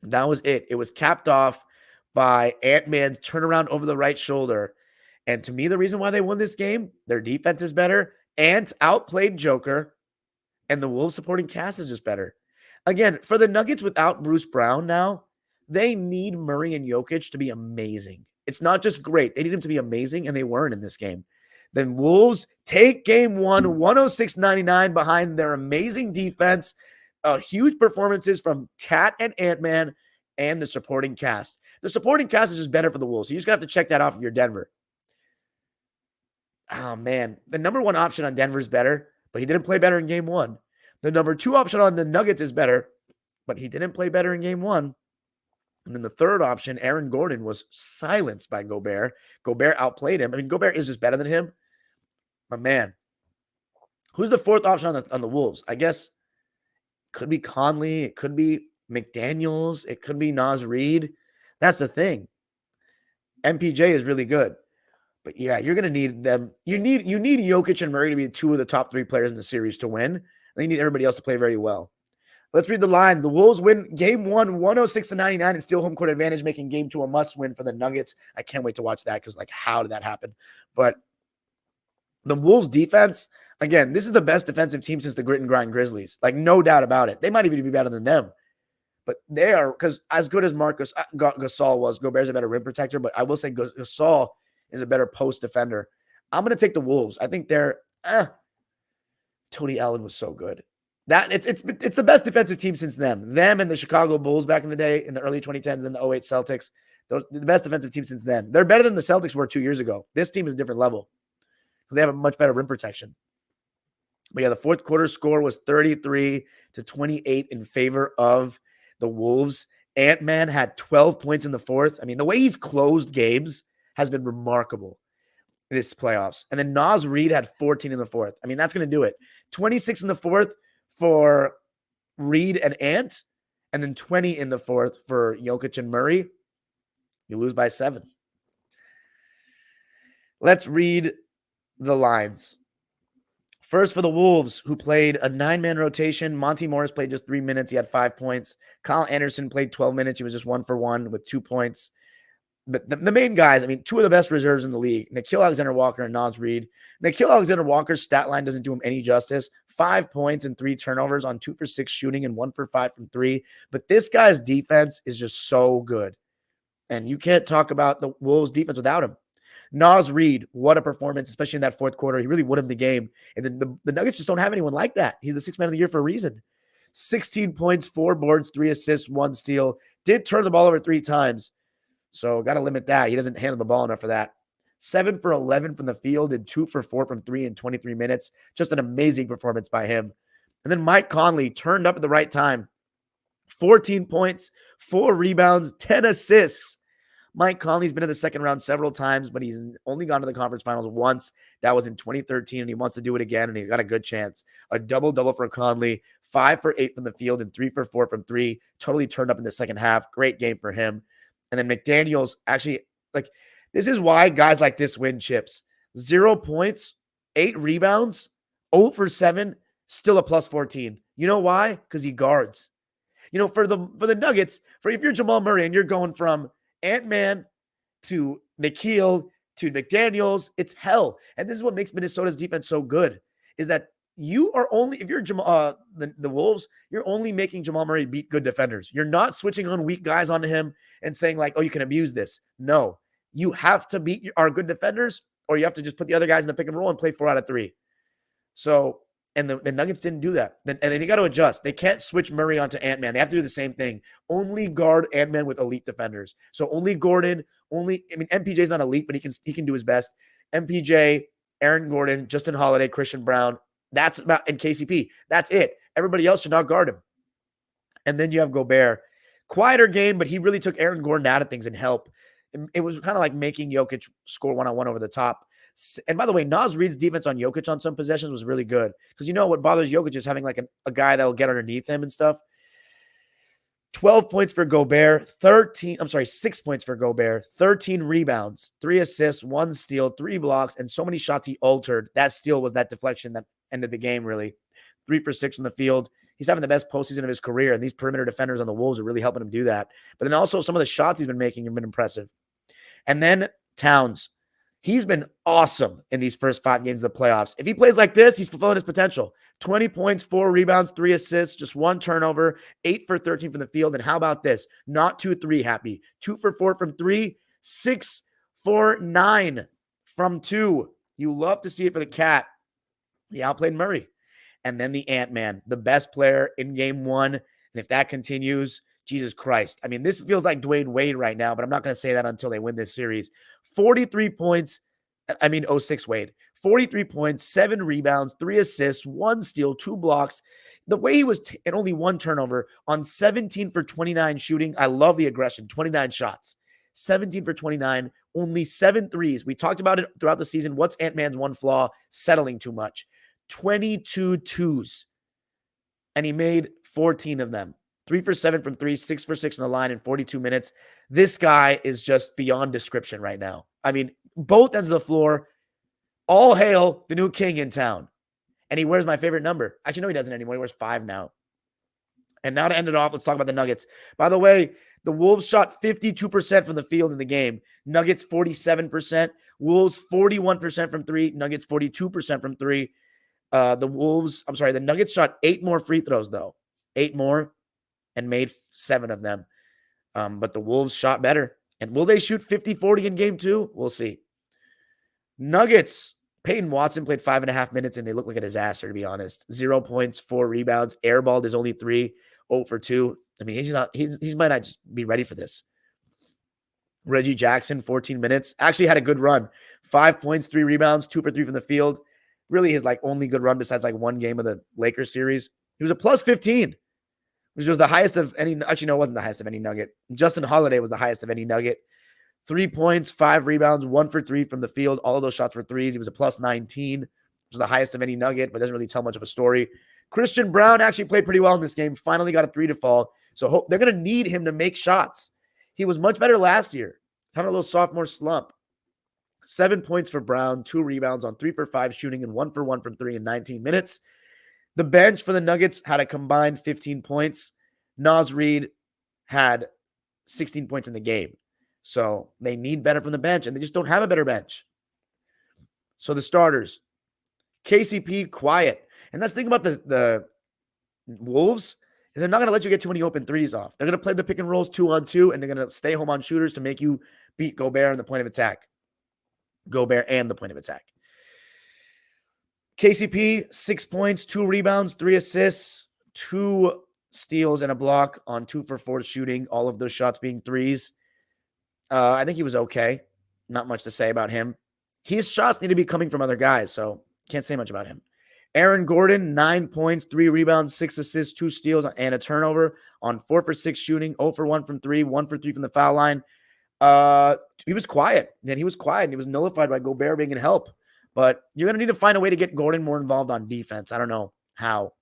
It was capped off by Ant-Man's turnaround over the right shoulder. And to me, the reason why they won this game, their defense is better. Ant outplayed Joker. And the Wolves supporting cast is just better. Again, for the Nuggets without Bruce Brown now, they need Murray and Jokic to be amazing. It's not just great. They need him to be amazing, and they weren't in this game. Then Wolves take game 1, 106-99 behind their amazing defense. Huge performances from Cat and Ant-Man and the supporting cast. The supporting cast is just better for the Wolves. You just got to check that off if you're Denver. Oh, man. The number 1 option on Denver is better, but he didn't play better in game 1. The number 2 option on the Nuggets is better, but he didn't play better in game 1. And then the third option, Aaron Gordon, was silenced by Gobert. Gobert outplayed him. I mean, Gobert is just better than him. But man, who's the 4th option on the Wolves? I guess could be Conley. It could be McDaniels. It could be Naz Reid. That's the thing. MPJ is really good. But yeah, you're going to need them. You need Jokic and Murray to be two of the top 3 players in the series to win. Then you need everybody else to play very well. Let's read the lines. The Wolves win game 1, 106-99, and steal home court advantage, making game 2 a must-win for the Nuggets. I can't wait to watch that because, like, how did that happen? But the Wolves defense, again, this is the best defensive team since the Grit and Grind Grizzlies. Like, no doubt about it. They might even be better than them. But they are, because as good as Marcus Gasol was, Gobert's a better rim protector, but I will say Gasol is a better post defender. I'm going to take the Wolves. I think they're, Tony Allen was so good. That it's the best defensive team since them. Them and the Chicago Bulls back in the day, in the early 2010s, and the 08 Celtics. The best defensive team since then. They're better than the Celtics were 2 years ago. This team is a different level. They have a much better rim protection. But yeah, the fourth quarter score was 33-28 in favor of the Wolves. Ant-Man had 12 points in the fourth. I mean, the way he's closed games has been remarkable this playoffs. And then Naz Reid had 14 in the fourth. I mean, that's going to do it. 26 in the fourth for Reid and Ant, and then 20 in the fourth for Jokic and Murray. You lose by 7. Let's read the lines. First for the Wolves, who played a 9-man rotation. Monty Morris played just 3 minutes. He had 5 points. Kyle Anderson played 12 minutes. He was just 1 for 1 with 2 points. But the main guys, I mean, 2 of the best reserves in the league, Nickeil Alexander-Walker and Naz Reid. Nickeil Alexander-Walker's stat line doesn't do him any justice. 5 points and 3 turnovers on 2 for 6 shooting and 1 for 5 from 3. But this guy's defense is just so good. And you can't talk about the Wolves' defense without him. Naz Reid, what a performance, especially in that fourth quarter. He really won him the game. And then the Nuggets just don't have anyone like that. He's the 6th man of the year for a reason. 16 points, 4 boards, 3 assists, 1 steal. Did turn the ball over 3 times. So got to limit that. He doesn't handle the ball enough for that. 7 for 11 from the field and 2 for 4 from 3 in 23 minutes. Just an amazing performance by him. And then Mike Conley turned up at the right time. 14 points, 4 rebounds, 10 assists. Mike Conley's been in the second round several times, but he's only gone to the conference finals once. That was in 2013, and he wants to do it again, and he's got a good chance. A double-double for Conley, 5 for 8 from the field and 3 for 4 from 3. Totally turned up in the second half. Great game for him. And then McDaniels actually, like, this is why guys like this win chips. 0 points, 8 rebounds, 0 for 7, still a plus 14. You know why? Because he guards. You know, for the Nuggets, if you're Jamal Murray and you're going from Ant-Man to Nickeil to McDaniels, it's hell. And this is what makes Minnesota's defense so good, is that you are only, if you're Jamal, the Wolves, you're only making Jamal Murray beat good defenders. You're not switching on weak guys onto him and saying like, oh, you can abuse this. No, you have to beat our good defenders, or you have to just put the other guys in the pick and roll and play 4 out of 3. So, and the Nuggets didn't do that. And then they got to adjust. They can't switch Murray onto Ant-Man. They have to do the same thing. Only guard Ant-Man with elite defenders. So only Gordon, MPJ's not elite, but he can do his best. MPJ, Aaron Gordon, Justin Holiday, Christian Brown. That's about, and KCP. That's it. Everybody else should not guard him. And then you have Gobert. Quieter game, but he really took Aaron Gordon out of things and help. It was kind of like making Jokic score one-on-one over the top. And by the way, Naz Reid's defense on Jokic on some possessions was really good. Because you know what bothers Jokic is having like a guy that will get underneath him and stuff. 12 points for Gobert, 6 points for Gobert, 13 rebounds, 3 assists, 1 steal, 3 blocks, and so many shots he altered. That steal was that deflection that ended the game, really. 3 for 6 from the field. He's having the best postseason of his career, and these perimeter defenders on the Wolves are really helping him do that. But then also some of the shots he's been making have been impressive. And then Towns. He's been awesome in these first 5 games of the playoffs. If he plays like this, he's fulfilling his potential. 20 points, 4 rebounds, 3 assists, just 1 turnover, 8 for 13 from the field. And how about this? Not 2-3 happy. 2 for 4 from 3, 6 for 9 from 2. You love to see it for the Cat. He outplayed Murray. And then the Ant-Man, the best player in game 1. And if that continues, Jesus Christ. I mean, this feels like Dwayne Wade right now, but I'm not going to say that until they win this series. 43 points. 06 Wade. 43 points, 7 rebounds, 3 assists, 1 steal, 2 blocks. The way he was, and only 1 turnover on 17 for 29 shooting. I love the aggression. 29 shots. 17 for 29, only 7 threes. We talked about it throughout the season. What's Ant-Man's one flaw? Settling too much. 22 twos. And he made 14 of them. 3 for 7 from 3, 6 for 6 on the line in 42 minutes. This guy is just beyond description right now. I mean, both ends of the floor. All hail the new king in town. And he wears my favorite number. Actually, no, he doesn't anymore. He wears 5 now. And now to end it off, let's talk about the Nuggets. By the way, the Wolves shot 52% from the field in the game. Nuggets 47%. Wolves 41% from 3. Nuggets 42% from 3. The Nuggets shot 8 more free throws, though. 8 more and made 7 of them. But the Wolves shot better. And will they shoot 50-40 in game 2? We'll see. Nuggets, Peyton Watson played 5.5 minutes, and they look like a disaster, to be honest. 0 points, 4 rebounds. Airballed is only 3, 0 for 2. I mean, he might not just be ready for this. Reggie Jackson, 14 minutes. Actually had a good run. 5 points, 3 rebounds, 2 for 3 from the field. Really his only good run besides one game of the Lakers series. He was a plus 15, which was the highest of any. Actually, no, it wasn't the highest of any Nugget. Justin Holiday was the highest of any Nugget. 3 points, 5 rebounds, 1 for 3 from the field. All of those shots were threes. He was a plus 19, which was the highest of any Nugget, but doesn't really tell much of a story. Christian Brown actually played pretty well in this game. Finally got a 3 to fall. So they're going to need him to make shots. He was much better last year. Having a little sophomore slump. 7 points for Brown, 2 rebounds on 3 for 5 shooting, and 1 for 1 from 3 in 19 minutes. The bench for the Nuggets had a combined 15 points. Naz Reid had 16 points in the game. So they need better from the bench, and they just don't have a better bench. So the starters, KCP, quiet. And that's the thing about the Wolves is they're not going to let you get too many open threes off. They're going to play the pick and rolls 2-on-2, and they're going to stay home on shooters to make you beat Gobert in the point of attack. Gobert and the point of attack. KCP, 6 points, 2 rebounds, 3 assists, 2 steals, and a block on 2 for 4 shooting, all of those shots being threes. I think he was okay. Not much to say about him. His shots need to be coming from other guys, so can't say much about him. Aaron Gordon, 9 points, 3 rebounds, 6 assists, 2 steals, and a turnover on 4 for 6 shooting, 0 for 1 from 3, 1 for 3 from the foul line. He was quiet, and he was nullified by Gobert being in help. But you're going to need to find a way to get Gordon more involved on defense. I don't know how.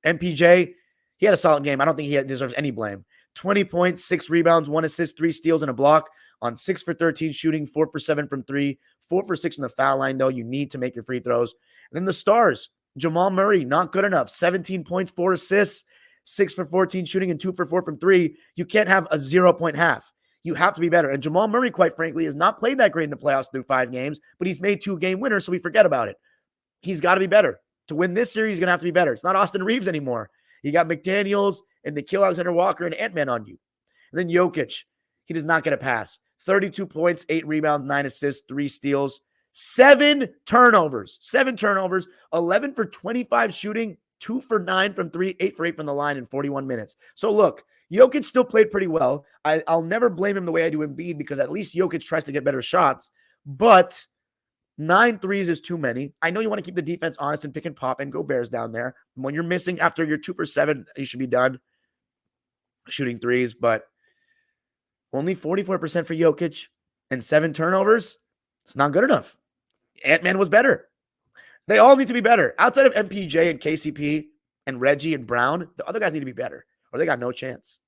MPJ, he had a solid game. I don't think he deserves any blame. 20 points, 6 rebounds, 1 assist, 3 steals, and a block on 6 for 13 shooting, 4 for 7 from 3, 4 for 6 in the foul line, though. You need to make your free throws. And then the stars, Jamal Murray, not good enough. 17 points, 4 assists, 6 for 14 shooting, and 2 for 4 from 3. You can't have a 0-point half. You have to be better. And Jamal Murray, quite frankly, has not played that great in the playoffs through 5 games, but he's made 2-game winners, so we forget about it. He's got to be better. To win this series, he's going to have to be better. It's not Austin Reeves anymore. You got McDaniels and Nikhil Alexander-Walker and Ant-Man on you. And then Jokic, he does not get a pass. 32 points, 8 rebounds, 9 assists, 3 steals, 7 turnovers. 7 turnovers, 11 for 25 shooting, 2 for 9 from 3, 8 for 8 from the line in 41 minutes. So look, Jokic still played pretty well. I'll never blame him the way I do Embiid because at least Jokic tries to get better shots. But 9 threes is too many. I know you want to keep the defense honest and pick and pop and go Bears down there. When you're missing after your 2 for 7, you should be done shooting threes. But only 44% for Jokic and 7 turnovers. It's not good enough. Ant-Man was better. They all need to be better. Outside of MPJ and KCP and Reggie and Brown, the other guys need to be better or they got no chance.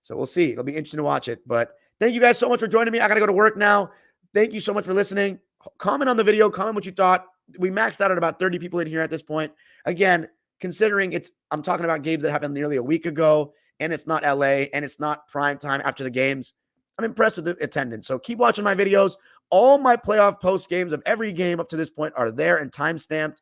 So we'll see. It'll be interesting to watch it. But thank you guys so much for joining me. I got to go to work now. Thank you so much for listening. Comment on the video. Comment what you thought. We maxed out at about 30 people in here at this point. Again, considering I'm talking about games that happened nearly a week ago, and it's not LA, and it's not prime time after the games, I'm impressed with the attendance. So keep watching my videos. All my playoff post games of every game up to this point are there and time-stamped.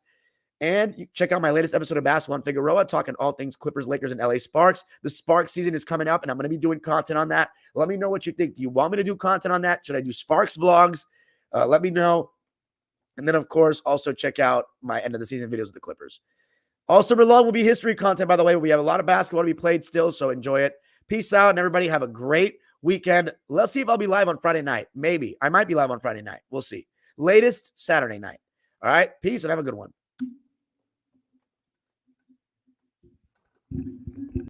And you check out my latest episode of Basketball and Figueroa, talking all things Clippers, Lakers, and LA Sparks. The Sparks season is coming up, and I'm going to be doing content on that. Let me know what you think. Do you want me to do content on that? Should I do Sparks vlogs? Let me know. And then, of course, also check out my end of the season videos with the Clippers. All summer long will be history content, by the way. We have a lot of basketball to be played still, so enjoy it. Peace out, and everybody have a great weekend. Let's see if I'll be live on Friday night. Maybe. I might be live on Friday night. We'll see. Latest, Saturday night. All right? Peace, and have a good one.